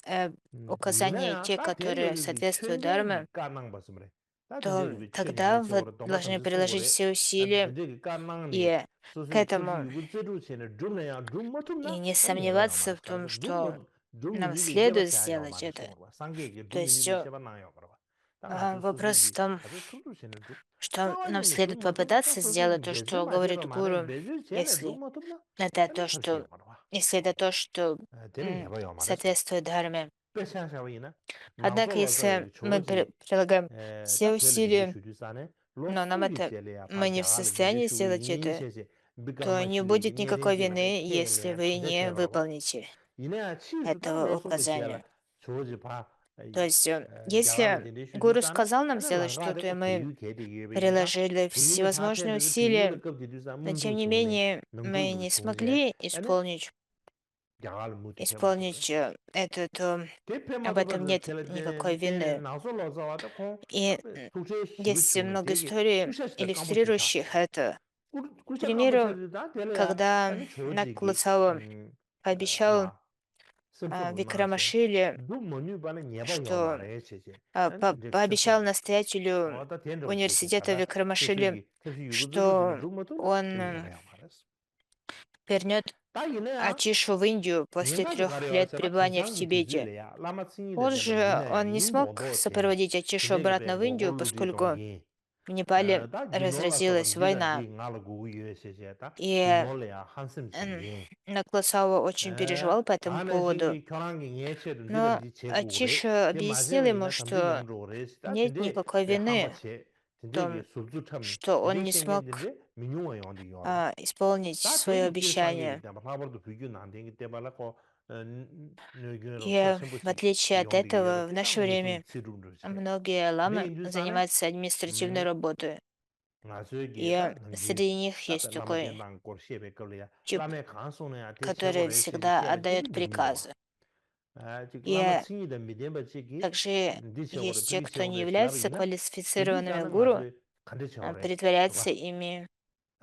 ina указания ya те, ta ten которые ge ge соответствуют chönjen gi Дharме, ka nangba simre ta tende то ge che тогда nyamlen che вы ora tongpa tam должны chi sung go приложить re все усилия tende ge ka nang ni и so к so tabshi этому, yugu zedu che ne dhrum na ya dhrum motum и na не ane nyeba yo сомневаться marwa в том, karsa что dhrum нам nimi be jeba следует cha yo сделать marwa это. sungwa sangye ge То dhrum nimi есть be jeba na yo marwa ta nga su su вопрос в gi том, kaze tutu che ne dhrum что sawa нам yin ge следует dhrum motum ta попытаться su su сделать gi то, bezin что ma che do говорит ma re гуру, bezin che ne dhrum если motum na это ane то, tabshi что, yo marwa если это то, что tene nyeba yo marwa sa соответствует Дхарме. pe sha sha yin na nga zo Однако, lo ka если ge мы cho ji прилагаем ta все tele de усилия, shu du sa ne lo но нам su gi это che le ya pa мы не в ja ga le de состоянии shu сделать yin это, che che bi ka то ma не chi le gi будет nye den никакой ji ba de вины, ke le если ya вы chi de che не ba wa выполните ina chi su ta этого me so ge che la указания. cho ji pa То есть, 야가가 если 된대 гуру 슈주산에 сказал нам 아니 сделать 랑가데 что-то, и 꼭 мы 대유 개되게 베기다 приложили 대유는 всевозможные 자체는 대유의 усилия, 급 디두산 но тем 문도 не 중에 менее мы 명도도 не 중에 смогли 아니 исполнить, 야가를 못 해먹고 исполнить об 대패마도 этом 봐서 нет никакой 텔레데 вины. 나솔로서 와도 콩 И 앞에 독재 есть 시부충을 много 되게 историй, 슈샤시다 까먹지다 иллюстрирующих это. К 꿀자 примеру, 까먹지다 될래야 когда 아니 저지기 Наклацава пообещал 마 심부로 나세 Викрамашиле, 도 뭐니 바는 예바요 что 말해 제제 이제 пообещал 쳤어 настоятелю 어다 된다고 제제 университета 가다 Викрамашили, 섭섭이 섭섭이 유고들로 주면 что 루모도 он 또 예바요 말했어 вернет 다이네야 Ачишу в Индию после 닌가서 3 лет 가려서 пребывания в 킹상기 Тибете. 뒤줄래야 라마츠니데 Позже 셈바도 он 이나야 не смог 인도도 된 сопроводить Ачишу 진짜게 обратно в 배고 Индию, 홀루지 поскольку 동기 в Непале 다 진노라 서버 разразилась война. 니단지 나로 고고 유에세세다 И 진노래야 한숨 진행 Накласава очень переживал по этому 다는 поводу. 신기 교란기 예체를 Но 니든지 제고래 Ачиша 대 объяснил ему, 마지막에나 담대 что 용로래시다 нет 근데 никакой 배 вины 한바체 в 근데게 том, 술주참 что он 근데 не смог 생겼는데 민용화 용도 요라 исполнить 다 свое 되게 길상이 обещание. 때문에 바버도 비교 안 되기 때문에 뇌교로 И в 서심부시 отличие от 용도 요로 этого, в 되다 наше 무슨 время 치료를 해 многие 근데 ламы 인주산에 занимаются административной работой. 나서기에다 И 능기 среди них 답에 есть такой 라마겐당 고르시에 걸려야 тип, 라메 간소네 который 대체고래 всегда 시시에 отдает 지금도 미로와 приказы. 지금 라마 И 칭이된 미덴바치기 также 디체고래 есть те, кто не 비기체고래 являются 슬라비나 квалифицированными 디두산은 гуру, 가서 간대체고래 притворяются 봐 ими,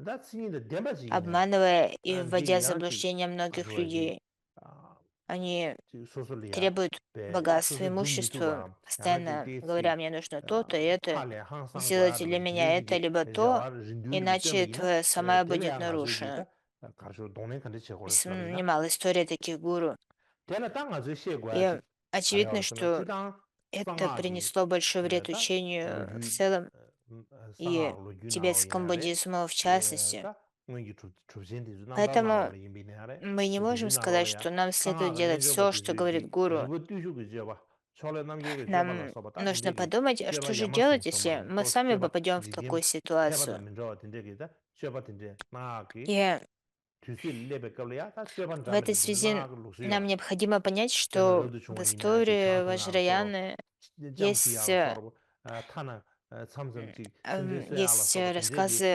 다 칭이된 덴바치기네 обманывая и вводя 되게 в 양치 заблуждение многих 가져야지 людей. 아 Они 소설이야 требуют 배 богатства, 소설 좀 имущества, 미투가 양아지 постоянно говоря, 데이지 мне нужно то-то и это, 팔에 항상 거야 сделайте для 그러면 меня это, 되게 либо то, 자와 린두르기 иначе 때문이나 твоя самая будет 텔레야 нарушена. 가지고다 가서 동네 간대 Есть 체고를 немало историй таких гуру. tēnā tā ngā zhē xie guā И chī kārā очевидно, wā sō na что jī tāng это sāngā kī принесло большой вред tā lō учению в jū целом sāngā и lō jū nā wā yā тибетскому rē буддизму в частности. tā ngā kī chūp xīn tī sū nām dā nā wā Поэтому rē yīn bī nā rē мы не tī можем tī nā wā сказать, yā что нам sāngā следует kā ngā делать chō bā все, tī что sū kī говорит гуру. rīpa tū shū kī chō bā chō lē nām kī kī chō bā lā Нам sō bā tā tī нужно kī подумать, chō bā что же yā mā sōng делать, sō mā если rē мы tō сами chō bā попадем в dī такую jīm pē bā dā ситуацию. mī rō tī kī tā chō bā tī nā kī И tū sī lē bē kā lē yā tā chō bā в ndā mā этой tī kī nā связи kī lū sū yō нам необходимо понять, tēnā что rōdu в chōngwa yīnā chī истории chāng tū ngā sō Ваджраяны jām pī есть, yā sō rō tāna samsam chī simchī sō yā lā есть sō bā tīndē kī рассказы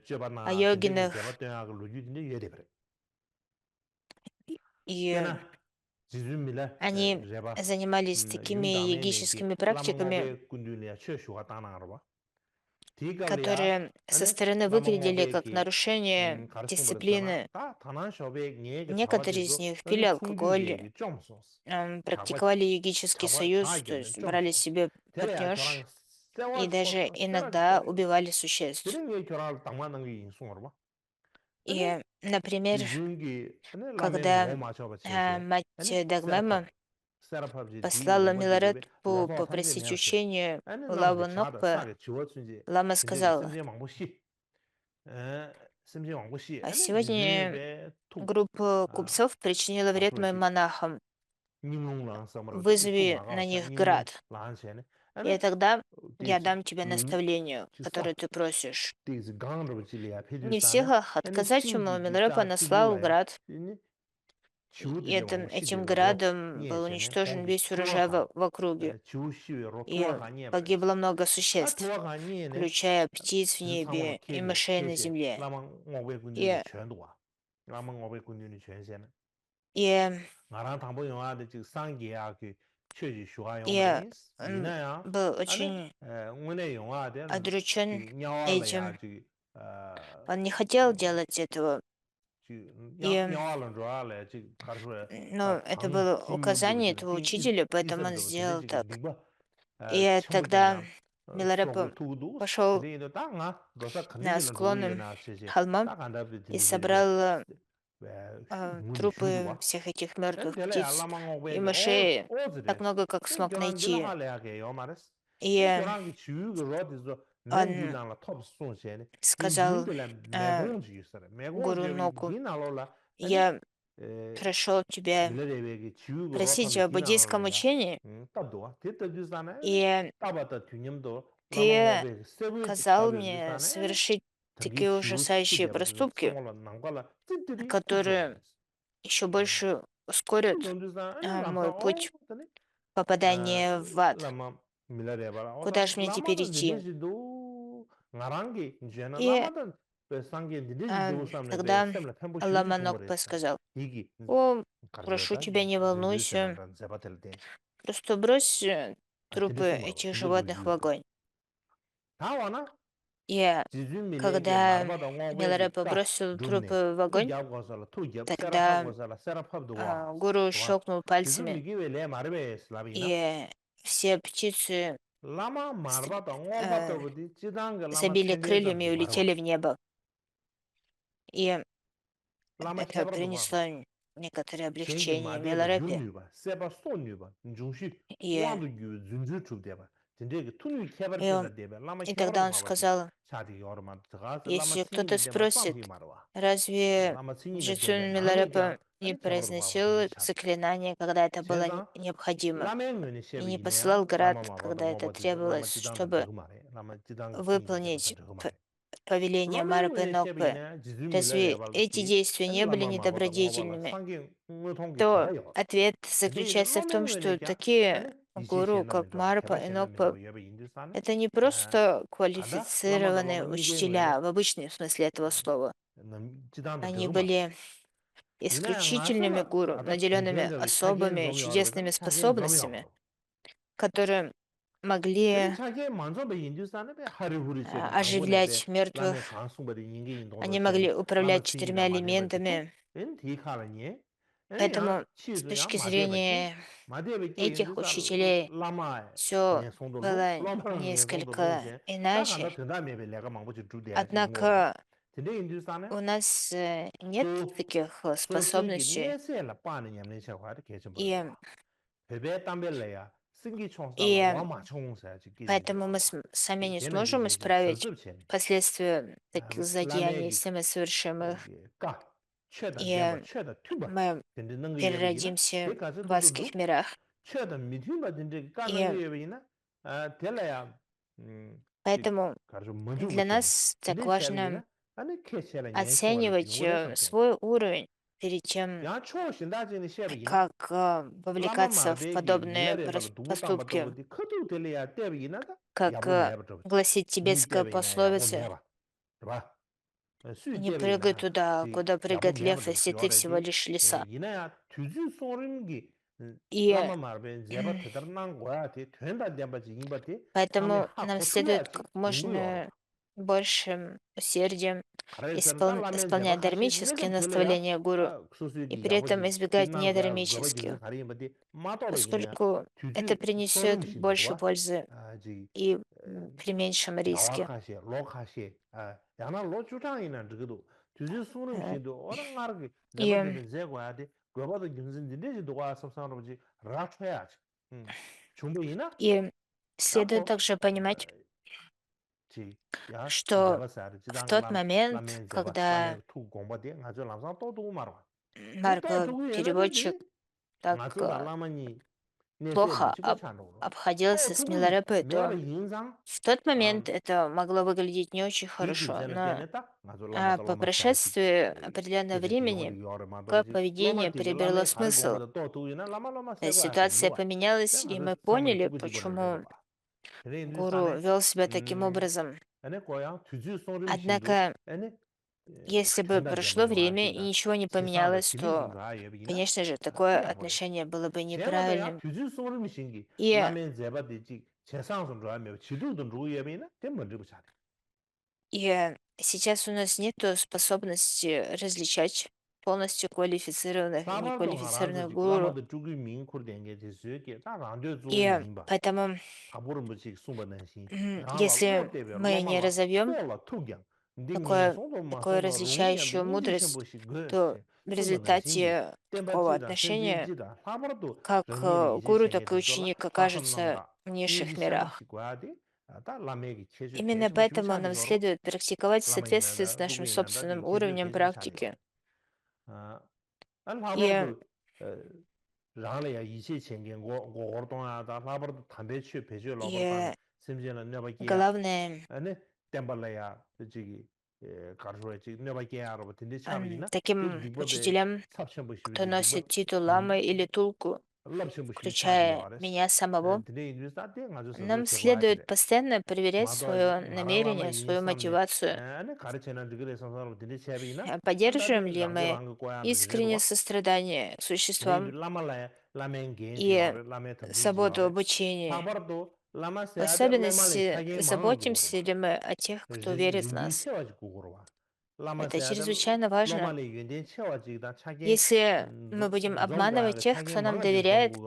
chō bā nā о tīndē kī йогинах gyā bā tuyā kā lū jū tīndē yuwa dē parē tēnā и jī zū mī lā они rē bā занимались такими yūng dā mē nē kī йогическими lā mā ngō bē практиками, kundu lī yā chō shū gā tā nā rō bā tī kā lī yā которые со стороны lā mā ngō выглядели bē как kī нарушение kā rā sōng bā rā sā na дисциплины. tā tā nā shō bē ngē kī chā wā tī Некоторые из sō них nā пили nī chūng jū bē алкоголь, kī chōng sō chā wā практиковали йогический союз, то 네 есть 좀 брали себе 테레야 결혼 партнерш и 세월 даже 세월 иногда 거래 убивали существ. 드는 게 결혼을 당만한 게 인수로 봐 아니 И, например, 지중기 아니 라멘 когда 뭐 맞춰 봐 제제 мать 아니 Дагмема 세라팝지 디 послала 넘버지게 Миларетпу 로소 탐제 попросить 내야세 учения 아니 у 남게 Лавы 차다 Нокпе, 싸게 지워준지 Лама 근데 сказала: 심지어 망보시 에 심지어 망보시 «А 아니 сегодня 지중베 툭 группа 아, купцов причинила вред моим 가수지 монахам. 닝롱랑 сам으로 툭 Вызови на 마가오샤 них 닝롱 град, 란세네 и 아니 тогда я 디스 дам тебе 룬 наставление, 지사 которое ты просишь». 디스 강으로 질이야 Не в 페주산에 силах 아니 отказать ему, 신기 Миларепа 기타 послал 튜블라야 град. 이니 И 지우들이 этим 왕시들로 градом был 니에체네 уничтожен 공기 весь урожай 투어가 в округе, 지우시로 и 투어가 니에 말이지 погибло много 다 существ, 투어가 니에네 включая птиц в 지상으로 небе и 케베 мышей на 케세 земле. 라망 500군들이 И, 전도 와 라망 500군들이 전세는 и, 나랑 당보 영화의 즉 상기야 그 최지 슈가 и 영어인 이나야 был 아니 очень 오늘 영화된 그 удручен 냐와라야 этим. 그 Он не хотел делать этого. И, 냐와는 좋아래 즉 가르쳐 ну, это 강 было 김윤도 указание 주는 этого 띵 учителя, поэтому он 이선도 근데 сделал 지금 так. 링바 И тогда 첨부되냐 Миларепа 수업을 두고도 пошел 근데 이거 딱아 로사 на 컨디션을 склоны 두고이나 세세 холма 딱 안다비 и 딘디게 собрал 왜 문이 трупы 슈도와 всех этих 엔 мертвых 텔레 птиц и 알라망고베게 мышей, так 오즈레 много, как 엔 смог 교란 найти. 빌라할래야게 요 말스 엔 И 교란기 주요가 로디서 он 맹규랑라 톱 손세네 딘 сказал 윤들라 매공지 있어라 Гуру 매공지 Ноку: 디나로라 아니 «Я пришел тебя 밀레레베게 주요가 просить 로탑이 о буддийском 디나로라야 учении, 답도와 됐다주사네 и 따바다 균념도 ты 라망고베 세브지 сказал мне 답에주사네 совершить 당기 такие 주시 ужасающие 되버서 проступки, 송올라 난과라 찐들이 которые 톱소라레스 еще больше ускорят 돈주사 아니 람사 мой путь. 그네 попадание в ад. lama milare bara Куда oda ж мне lama теперь da идти? dindu do ngarangi jena И lama da sangi dindu do samne be тогда semla tempo shuji Ламанок chungore сказал: higi «О, karjo прошу da тебя, не jindu волнуйся, senang zebatel denji просто брось dindu трупы somar этих dindu ru животных в yudu огонь». ta wana И jiju milege когда marba da ngogwe gi Миларепа ka бросил dunne трупы в tu огонь, jab gosala tu jab serapap тогда gosala serapap duwa гуру duwa щелкнул jiju пальцами, migi we le marbe slabina и все птицы lama с- marba da ngogba э, to budi jidang lama забили chenjen крыльями zam и di marwa улетели в небо. И lama это chebar duwa ba принесло некоторое shengi облегчение madhe ba Миларепе. yun ba seba son ba njungshi И, wang du yu zunzu chub de ba tinde ge tunu kebar и, pela он- de ba lama и kebar тогда он ma ba ji сказал: chadi yor ma tgas lama «Если singi кто-то de ma tsam спросит, hi marwa разве lama singi de de Джитсун nang Миларепа kyang не ani kebar duwa ba tinde произносил chadi заклинание, когда это было chezang необходимо, lama ngene и shebe не gi ne ya посылал град, lama ma ba da когда это ngoba ji lama требовалось, jidang dan чтобы de ma re lama jidang singi de ba выполнить dan de ma re повеление lama Марпы и ngene shebe gi Нокпы? ne jizu mi la re Разве ba эти ki действия ani не были lama ma ba da ngoba la недобродетельными? sangi ngotong gi То cheba yor ответ 근데 заключается в том, 라면은 что 그냥 такие 아니 이제 гуру, как 시험하면 좀 Марпа 개발 и 시험하면 Нокпа, 뭐 여기 인도산에 это не 아 просто 안다 라마다 квалифицированные 라마 니게 뭐네 учителя в обычном смысле этого слова. 지단도 Они 되고 말이야 были 이나 исключительными 가서라 гуру, 아다 наделенными 젠자비 차겐 особыми 좀 열어봐 чудесными 차겐 좀 способностями, 열어 которые 근데 могли 차겐 먼저 배 인도산에 배 하루후리 쉐비 당고네 배 оживлять 라면 мертвых, 강송벌이 인게 인도도 они 챤 могли 라마 управлять 칭이다 4 элементами. 엔 디칼라니 애야 Поэтому с 치즈야 точки 마데바치 зрения 마데바치 этих 인도산 учителей 라마 все 녜송도로 было 라마랑 녜송도로 несколько 이제 딱 간다 иначе. 된다며 내가 망고지 주대야지 뭐 Однако 근데 인도산에 у нас нет 소 таких 소수기 способностей. 내세라 빠는 냠는 샤와를 계속 И, 버려와 베베 담벨래야 승기 총살로 и 와마 총사야지 поэтому мы 기진들어 сами не 걔는 сможем 이제 исправить 설습체 последствия таких злодеяний, 라메기 если мы совершим их, 까 최다 내가 и 최다 튜버 мы 근데 능거 예비기나 переродимся 대가서 в 두두두 адских мирах. 최다 미팅바 진짜 까는 거 И 예비기나 아 될래야 지 поэтому 가서 먼저 для 붙여 нас так 근데 важно 샤비기나 아니 캐셔라 년총을 оценивать 빙고래 삼체 свой уровень перед тем, 야 초신다지는 샤비기나 как 라마 вовлекаться в 마르베기 подобные 밀라레발 두고 поступки. 땅바도 커도 될래야 때비기나다 Как 야보 내버 좀 гласит 니 тибетская 때비나 야보 пословица, 내봐 봐 수이 не прыгай 때비나 туда, 지 куда 야보 прыгает 내버 лев, 좀 если ты всего 요래디 лишь лиса. 이나야 투주 소름기 И 라마 마르베 제바 테더난 거야 돼 된다 된바지 임바티 삼에 поэтому 하 нам следует 고추야지 как 빙고 можно 열어봐 большим усердием 가르쳐서 라면 제바 исполнять 카시 дармические 내가 될래야 наставления гуру и 수수기 при этом 야보지 избегать 딩난 거야 거바 김스 недармических, 가리 임바티 마토베기네 поскольку это 투주 принесет 소름 больше 신도와 пользы 아지 и при меньшем риске. 야와카시 로카시 아 야나 로주장이나 저거도 주주 소름 Э, 신도 어른 나르게 И, 제바드는 제고야데 거바도 김스인데 내지도 와 섭상으로지 라쳐야지 준비이나 и следует 야코 также понимать, 지 야, что 제바사르 в 지당 тот момент, 라멘 제바 когда 라멘 투 공바데 아주 람상 또 두고 말아 또 Марпа 두고 переводчик 얘네들이 так 아주 달라마니 내세 плохо 마치고 찬로 또 обходился с 두고 Миларепой, 매번 то 인상 в тот 아 момент это могло выглядеть не очень 디기 хорошо, 전에 но 때냈다 아주 라마도 по 라마샤지 прошествии определенного 계지기 времени 요리 요리 такое 마도지 поведение 라마티기 приобрело 라메 가리 смысл. 공부도 또 두이나 라마라마 То есть 세고 ситуация 하셈도 와 поменялась, 내가 и 아주 мы 삼을 поняли, 두고 지고는 내가 почему 봐 그래 인도 гуру 산에 вел себя таким образом. 아니 고향 투주 소름 신도 Однако, 아니 если бы 된다 прошло 되면 время и 와지다 ничего не 세상도 поменялось, 길이진 то, 거 여기나 конечно же, такое 돼버려 отношение было бы 제바도야 неправильным. 투주 소름 신기 И, 라멘 제바디지 세상선 좋아하면 지도든 루예비나 되면 되고 잘 и сейчас у нас нет способности различать полностью квалифицированных и 사바도 неквалифицированных 하란지 гуру. 라마도 주기 민코르 된게 됐어요. 다 란데 주 И 민바. поэтому, 다보름 뭐지 숨바는시. 라라 если 로데베 мы не 로마라 разовьем 폴라 투경. 근데 такое, 손도 такое 마손도 롱이야도 различающую 인지 мудрость, 첨부시 то 그스 в 숨바는신기. результате такого 땜바지다 отношения 센진지다. 사바도 как 정예비 이제 гуру, так и 생겨도 졸라 ученик окажется 하선난다. в низших 이지 мирах. 샤마시 과디. 다 라메기 체주 Именно 대신 뭐 поэтому 심샤지 нам 저로. следует практиковать в соответствии с 라마이나다 нашим 누구이나다 собственным 디 체주 уровнем 대신 샤지. практики. 아, 안 И, 하버도 rāngla ya yīshī chēngiān gō gōr tōngā dā lābar dā tāmbē chū pēchū lōbar tāni и simchī na nyoba kīyā главное, ane tēmbā la ya jīgī kārshūwa chīgī nyoba kīyā rōba tīndē chāba yīna tē таким dīkbō dē учителям, sāp chēmbō shīwī кто dē dīkbō носит титул ламы или тулку, включая меня самого, нам следует постоянно проверять свое намерение, свою мотивацию. Поддерживаем ли мы искреннее сострадание к существам и свободу обучения? В особенности, заботимся ли мы о тех, кто верит в нас? Это чрезвычайно важно. Если мы будем обманывать тех, кто нам доверяет,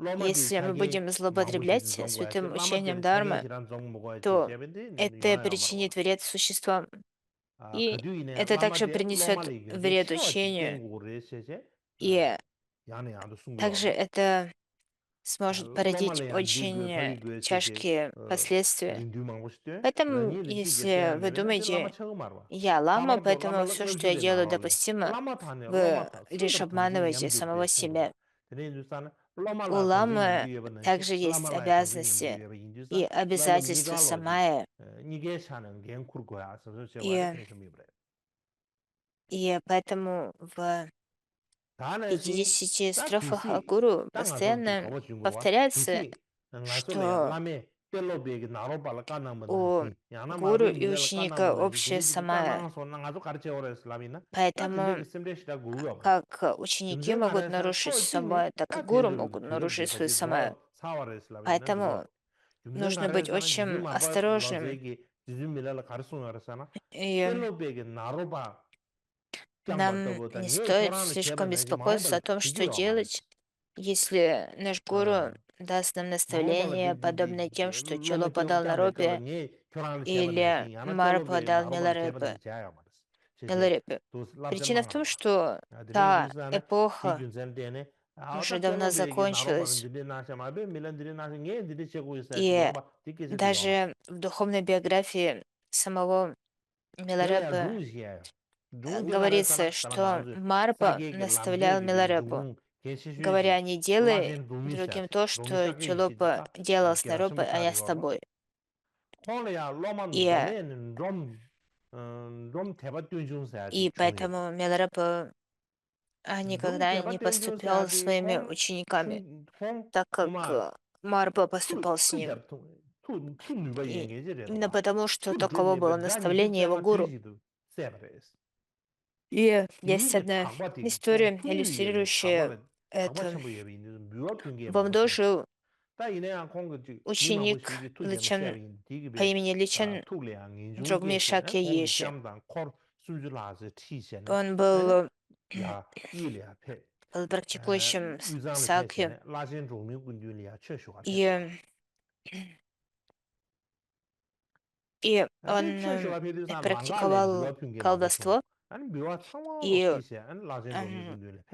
если мы будем злоупотреблять святым учением Дармы, то это причинит вред существам. И это также принесет вред учению. И также это сможет породить очень тяжкие последствия. Поэтому, если вы думаете, я лама, поэтому все, что я делаю, допустимо, вы лишь обманываете самого себя. У ламы также есть обязанности и обязательства самая. И, и поэтому в 50 строфах Гуру постоянно повторяется, что у гуру и ученика общее самая. Поэтому как ученики могут нарушить самое, так и гуру могут нарушить свое самое. Поэтому нужно быть очень осторожным. И нам не стоит слишком беспокоиться о том, что делать, если наш гуру даст нам наставление, подобное тем, что Чоло подал Наропе или Мара подал Миларепе. Причина в том, что та эпоха уже давно закончилась, и даже в духовной биографии самого Миларепе говорится, что Марпа наставлял Миларепу, говоря, не делай другим то, что Чулопа делал с Наропой, а я с тобой. И поэтому Миларепа никогда не поступал с своими учениками, так как Марпа поступал с ним. И именно потому, что таково было наставление его гуру. И есть одна история, иллюстрирующая это. В Амдо жил ученик Личен по имени Личен Дрогми Шакья Еши. Он был практикующим сакья, и он практиковал колдовство и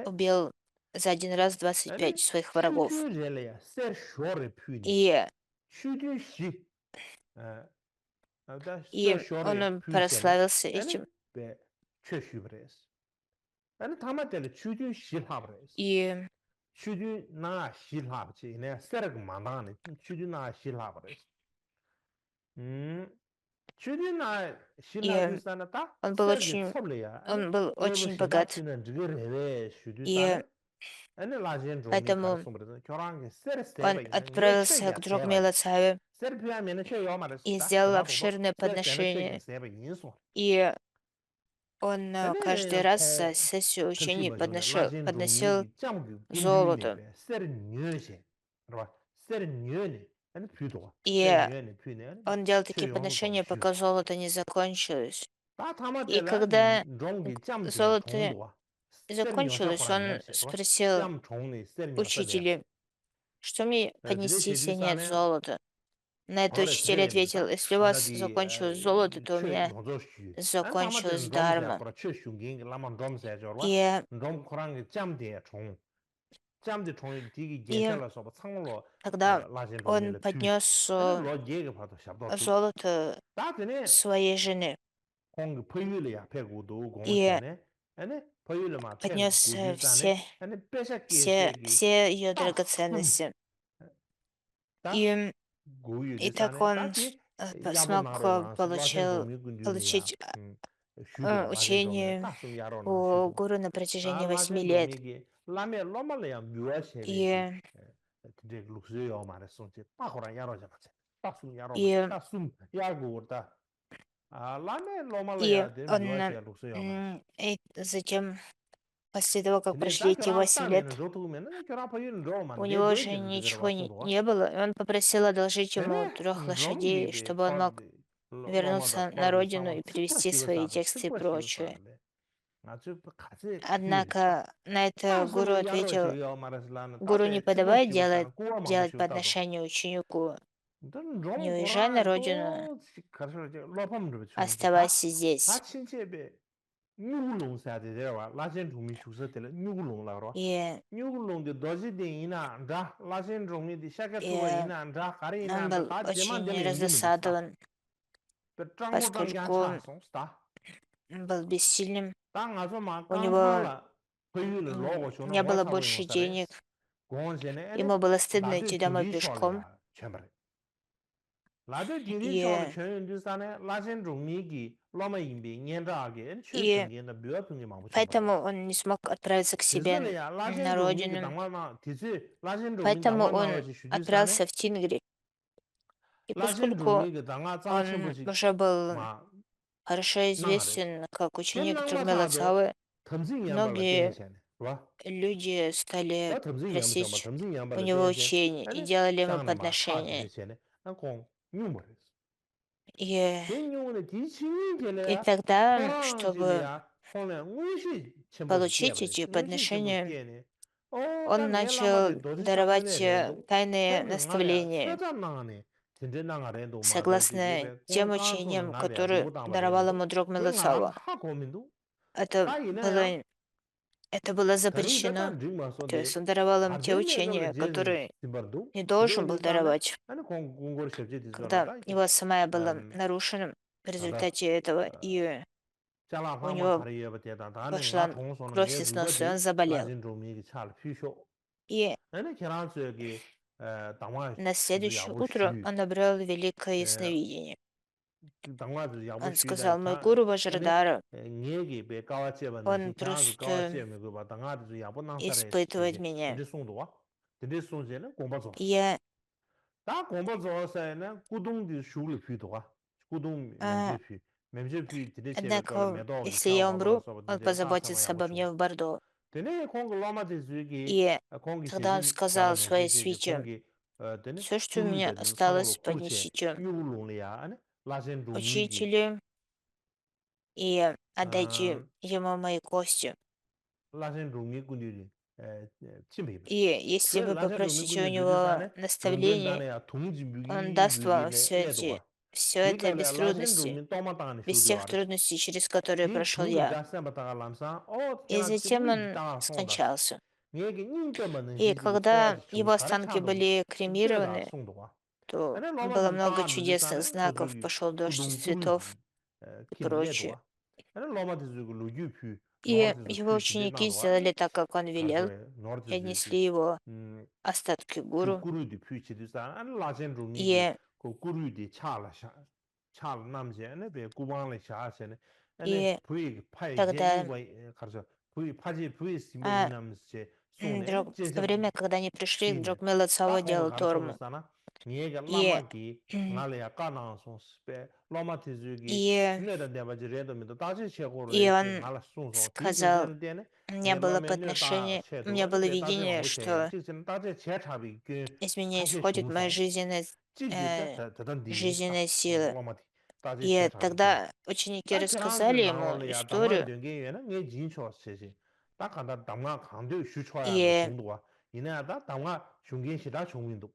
убил за один раз 25 своих врагов. И он прославился этим. И он был очень богат. И поэтому он отправился к Дрогмила царю и сделал обширное подношение. И он каждый раз за сессию учений подносил золото. И он делал такие подношения, пока золото не закончилось. И когда золото закончилось, он спросил учителя, что мне поднести, если нет золота? На это учитель ответил, если у вас закончилось золото, то у меня закончилась дарма. И тогда он поднес золото своей жены и поднес все ее драгоценности. И так он смог получить учение у гуру на протяжении 8 лет. 라메 로말이야 뮤아셰레지 и, 근데 룩스요 말에 손지 빠고라 야로자 맞지 빠숨 야로마 и, 따숨 야고다 아 라메 и 로말이야 데 он, 뮤아셰 룩스요 말에 и затем, после того, как 근데 прошли 다 эти 결혼 8 따면은 лет, 로토면은 결혼 파이는 로만 у него уже 데데게 ничего 들어가 손도 не было, и он попросил одолжить ему 되네 3 лошадей, 롬기비 чтобы он мог 로마다 вернуться на 콜비 родину 사마 и 스파 привести свои 시고사도 тексты и 스파 прочее. 시고사네 아주 가지 퓨리스다 Однако на это гуру 나서는 ответил: 야로지요 말하슬라는 «Гуру не 다데 스파 подобает делать, 시고사는 꼬마 делать по 마마시고다도 отношению к ученику. 넌 Не 롬 уезжай на 고라 родину, 또 가서 로펌도 주는데 оставайся 다 здесь». 친체베 뉴글롱 사야데 데와 라젠 중미 슈서들 뉴글롱 라로 И, 뉴글롱 데 도지 데이나 다 라젠 중미 디 샤케투가 и 이나 다 он 가리나 다 был 가제만 очень 되면 유미스다 раздосадован, 짱고 짱간 поскольку 차송 스타 он был бессильным, 땅 아주 막 у него 깡탕라 거유를 로고 쇼는 не было 와차고 больше денег, 용사레스 공원세네 ему было stыдно 나도 идти домой 딘디 пешком. 쇼리아 쳔버리 나도 딘디 쇼를 И, 쳔윤디사네 라젠 중미기 로마 임비 년자게 и 최승기의 벼평이 마부 쳔버리 поэтому он не смог отправиться к себе 디즈니야 на 라젠 중미기 родину, 당마나 디즈 라젠 중미 поэтому он 당마나와지 슈디사네 отправился в Тингри. И 라젠 поскольку 중미기 당아 он 짜쳔버지 уже был 마 хорошо 나가레스 известен как ученик Джурмела 겐낭마사도 Цавы, 덤진 양발라 многие 땡이세네 와 люди 다 стали 덤진 양부 좀 просить 덤진 у 양발라 него 땡이세 учений и 아니 делали ему 장나 마 подношения. 카드세네 나공 뉴머레스 И, 대용의 디치니 и 게래야 тогда, чтобы 토랑지야 홀레 우시 첨부지 получить 떼버리 эти 우시 첨부 подношения, 떼네 어 он 땅에 라마데 начал 도시 даровать 장면에 렌도 тайные 땡그 나야 наставления, 서잠나네 진짜나가래도 마데 согласно 기게베 тем 공간소는 учениям, 나베 которые 요다마 даровал 렌도 ему 왜 Дрогмила 나랑 Цава. 다 고민도 Это 따이네야 было, это было 가리 запрещено. 다단 То 징마소데 есть он даровал им те 가데메가블 учения, 제즈 которые 심버도 не должен был 데인지사네 даровать. 아니 공고를 섭제 Когда 디스라다 이게 его самая была 음 нарушена в 나다 результате этого, и у 잘라파마 него 가리여 대다 다는 나 пошла 통소는 кровь 게 из носа, и он 누가지 заболел. 라진 좀이 잘 피쇼 И 아니 계란스기 당화 на следующее утро 야부슈 он обрел великое ясновидение. 당화즈 Он 야부슈다 сказал: «Мой 차 гуру 아니 Ваджрадара, 녜기 배 까와체바는 он 시캬즈 просто 까와체메 그바 당화즈 야부낭사레 испытывает 시지 меня. 근데 송도와 근데 송제는 공부죠 И я, 다 공부조사에는 구동디 슈를 피도가 구동 а, 멤버피 멤버피 디데체베 걸 однако, 메도지 если 차와 я 바바라 умру, 서버 он 디데 다사마 позаботится обо мне 야부추 в Бордо». 되네 공부 로마지 주기 И 공기 тогда он 시즌 сказал 자라는 своей 시제 свите: 공기 되네 «Все, что у меня 구루되는 상으로 осталось, 구르체 поднесите 뉴울롱이야 아니 라젠 루미기 учителю и 아 отдайте ему мои кости. 라젠 루미 군들이 침베베 И если 그 вы 라젠 루미 попросите у 군들 него 주지사네 наставлений, 용변단에야 동지 он 뮤기 даст вам 뮤기네 все 애도가 это без 그러니까 라젠 трудностей, 루미 또마땅한 без тех 쇼디와레스 трудностей, через которые 디 прошел 둥그 я». 다스바다가 람사 И 계란 затем 찌부리 он 따라 송다 скончался. 얘기 닌때만은 И 시지고 когда 소아지 его 중 останки 가르차도 были 되다 кремированы, 송도가 то 아니 было 로마는 много 따 чудесных 주지사네 знаков, 소소기 пошел дождь из 구동 цветов 구르기 и прочее. 김예도와 아니 로마도 주고 루규피 И 노르도 его 피 ученики 진대나도와 сделали так, как он велел, 가르쳐에 и 노르도 주기 отнесли его 음 остатки к 피 гуру. 구르디 피 치디사 아니 라젠 루미기 И, 그 구르디 차라샤 차를 남제 아니 배 구방을 샤하세네 아니 и 부이 파이 тогда 제니와 가르쳐 부이 파지 부이 심베 이남세 손에 В то время, когда они пришли, 팀에 Джокмела 다 Цао 공을 делал 가르쳐서 торму. 사나 니가 И, 라마기 м, 나래야 까나서 스페 로마티즈기 и, 내다 대바지 레도미도 다시 и 셰고를 он 나라 송송 сказал: 디신세는 되네 «У меня 니 было 라면에 다 подношение, у меня 셰도 아니 было 배 다시 видение, 왕고체 что 직진 다시 제차비 그 из меня 파시 исходит моя 슝송 찌기다 대단 디니스타 жизненная сила». 로마티 다시 И 제차비 그 тогда ученики 다 그랑스 рассказали ему 나올이야 당화 историю, 된게에는 내 진초 세지 딱 간다 당화 강도 슈초야는 и, 송도와 이내다 당화 중견시다 중민도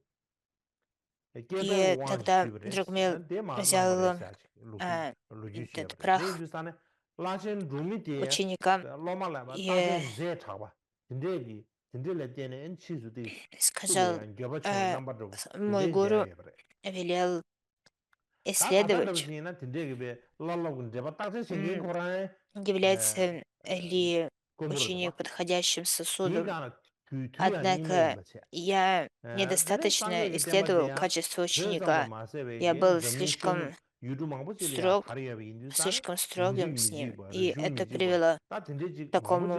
и 깨배고 왕지 тогда 슈브레스 Джокмел 대마 взял 랑바레스야지 루기 루기 этот 슈브레 прах 내주산에 라신 루미티 ученика 로마라바 и 다시 제 차바 근데기 근데래 때는 엔치즈디 сказал: 수배한 겨버총 넘버도 «Мой 근데 гуру 제야 버래 велел 다 가다도 исследовать, 지나 근데 그 랄라군 제바 딱지 생긴 м, 거라에 является ли 건물도 ученик подходящим сосудом». 뒤가 그 뒤야 님에 Однако 맞지 я 되네 недостаточно 상대기 исследовал 때문에야 качество 저정도 ученика. Я 마세베게 был 점이 слишком 쇼는 строг, слишком строгим с ним. И это привело к такому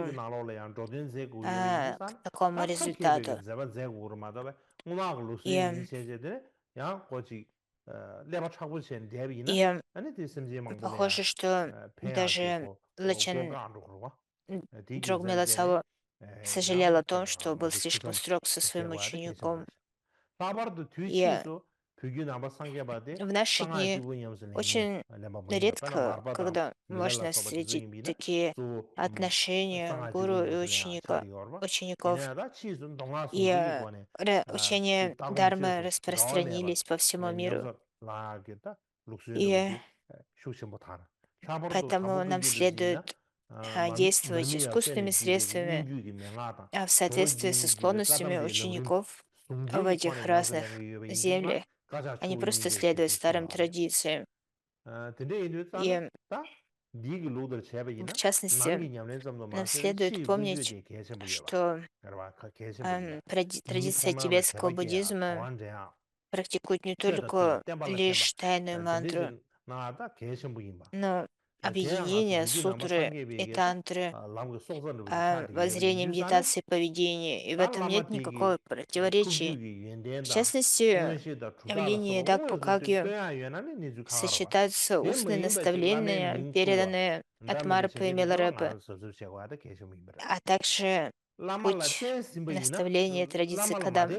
результату. И, и похоже, что даже Лачен Дрогмилоцао сожалел о том, что был слишком строг со своим учеником. И в наши дни очень редко, когда можно встретить такие отношения гуру и ученика, учеников. И учения Дharмы распространились по всему миру. И поэтому нам следует действовать искусственными средствами в соответствии со склонностями учеников в этих разных землях, а не просто следовать старым традициям. И, в частности, нам следует помнить, что традиция тибетского буддизма практикует не только лишь тайную мантру, но объединение сутры и тантры, воззрение медитации и поведения, и в этом нет никакого противоречия. В частности, в линии Дакпо Кагью сочетаются устные наставления, переданные от Марпы и Миларэпы, а также путь наставления традиции Кадам,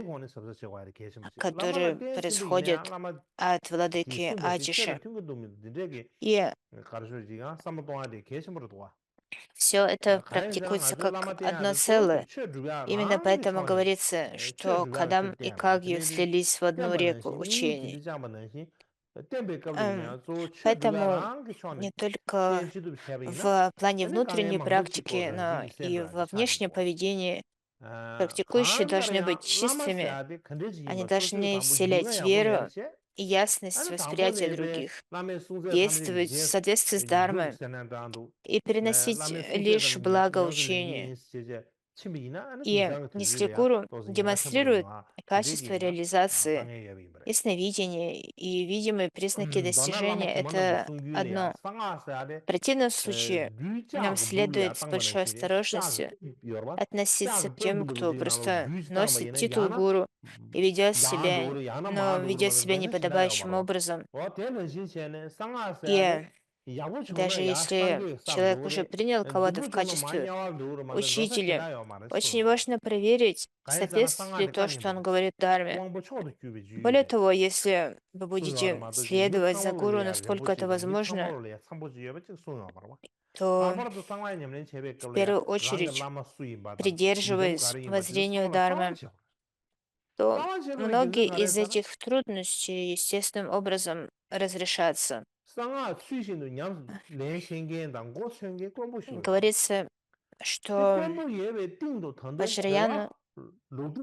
которые происходят от владыки Ачиши. И все это практикуется как одно целое. Именно поэтому говорится, что Кадам и Кагью слились в одну реку учений. Поэтому не только в плане внутренней практики, но и во внешнем поведении практикующие должны быть чистыми, они должны вселять веру и ясность восприятия других, действовать в соответствии с Дharмой и переносить лишь благо учения. И если гуру демонстрирует качество реализации, ясновидение и видимые признаки достижения — это одно. В противном случае нам следует с большой осторожностью относиться к тем, кто просто носит титул гуру и ведет себя неподобающим образом. И даже если человек уже принял кого-то в качестве учителя, очень важно проверить, соответствует ли то, что он говорит Дharме. Более того, если вы будете следовать за гуру, насколько это возможно, то в первую очередь, придерживаясь воззрению Дharмы, то многие из этих трудностей естественным образом разрешатся. Говорится, что Ваджраяна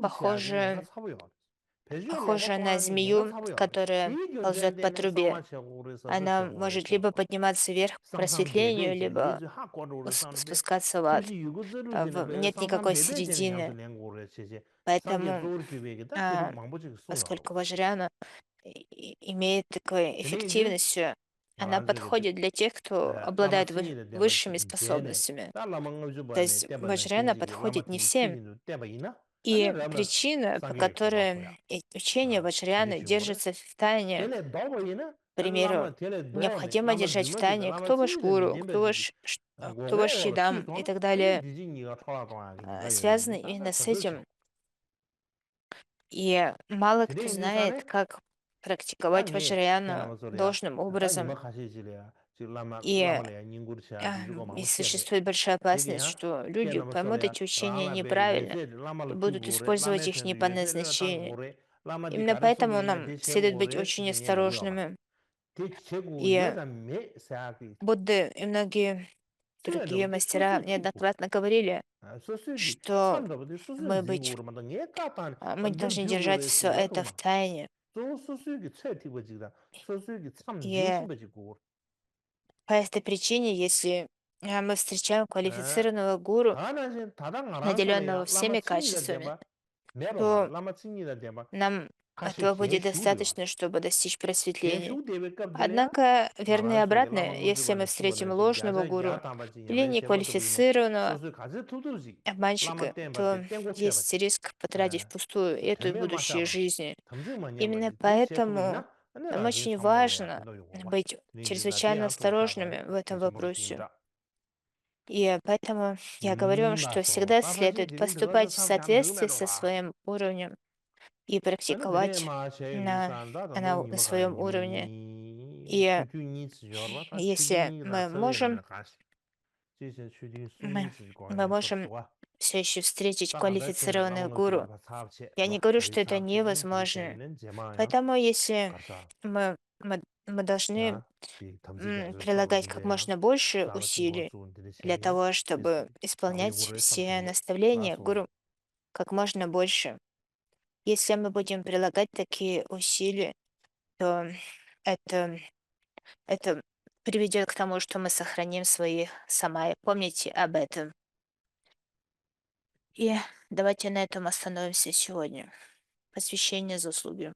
похожа на змею, которая ползет по трубе. Она может либо подниматься вверх к просветлению, либо спускаться в ад. Нет никакой середины. Поэтому, поскольку Ваджраяна имеет такой эффективностью, она подходит для тех, кто обладает высшими способностями. То есть Ваджраяна подходит не всем. И причина, по которой учение Ваджраяны держится в тайне, к примеру, необходимо держать в тайне, кто ваш гуру, кто ваш шидам и так далее, связано именно с этим. И мало кто знает, как практиковать Ваджраяну должным образом. И существует большая опасность, что люди поймут эти учения неправильно и будут использовать их не по назначению. Именно поэтому нам следует быть очень осторожными. И Будды и многие другие мастера неоднократно говорили, что мы должны держать все это в тайне. И по этой причине, если мы встречаем квалифицированного гуру, наделенного всеми качествами, то нам этого будет достаточно, чтобы достичь просветления. Однако верно и обратно, если мы встретим ложного гуру или неквалифицированного обманщика, то есть риск потратить впустую эту будущую жизнь. Именно поэтому нам очень важно быть чрезвычайно осторожными в этом вопросе. И поэтому я говорю вам, что всегда следует поступать в соответствии со своим уровнем и практиковать на своем уровне. И если мы, мы можем все еще встретить квалифицированных гуру. Я не говорю, что это невозможно. Поэтому если мы должны прилагать как можно больше усилий для того, чтобы исполнять все наставления гуру как можно больше. Если мы будем прилагать такие усилия, то это, это приведет к тому, что мы сохраним свои самая. Помните об этом. И давайте на этом остановимся сегодня. Посвящение заслуги.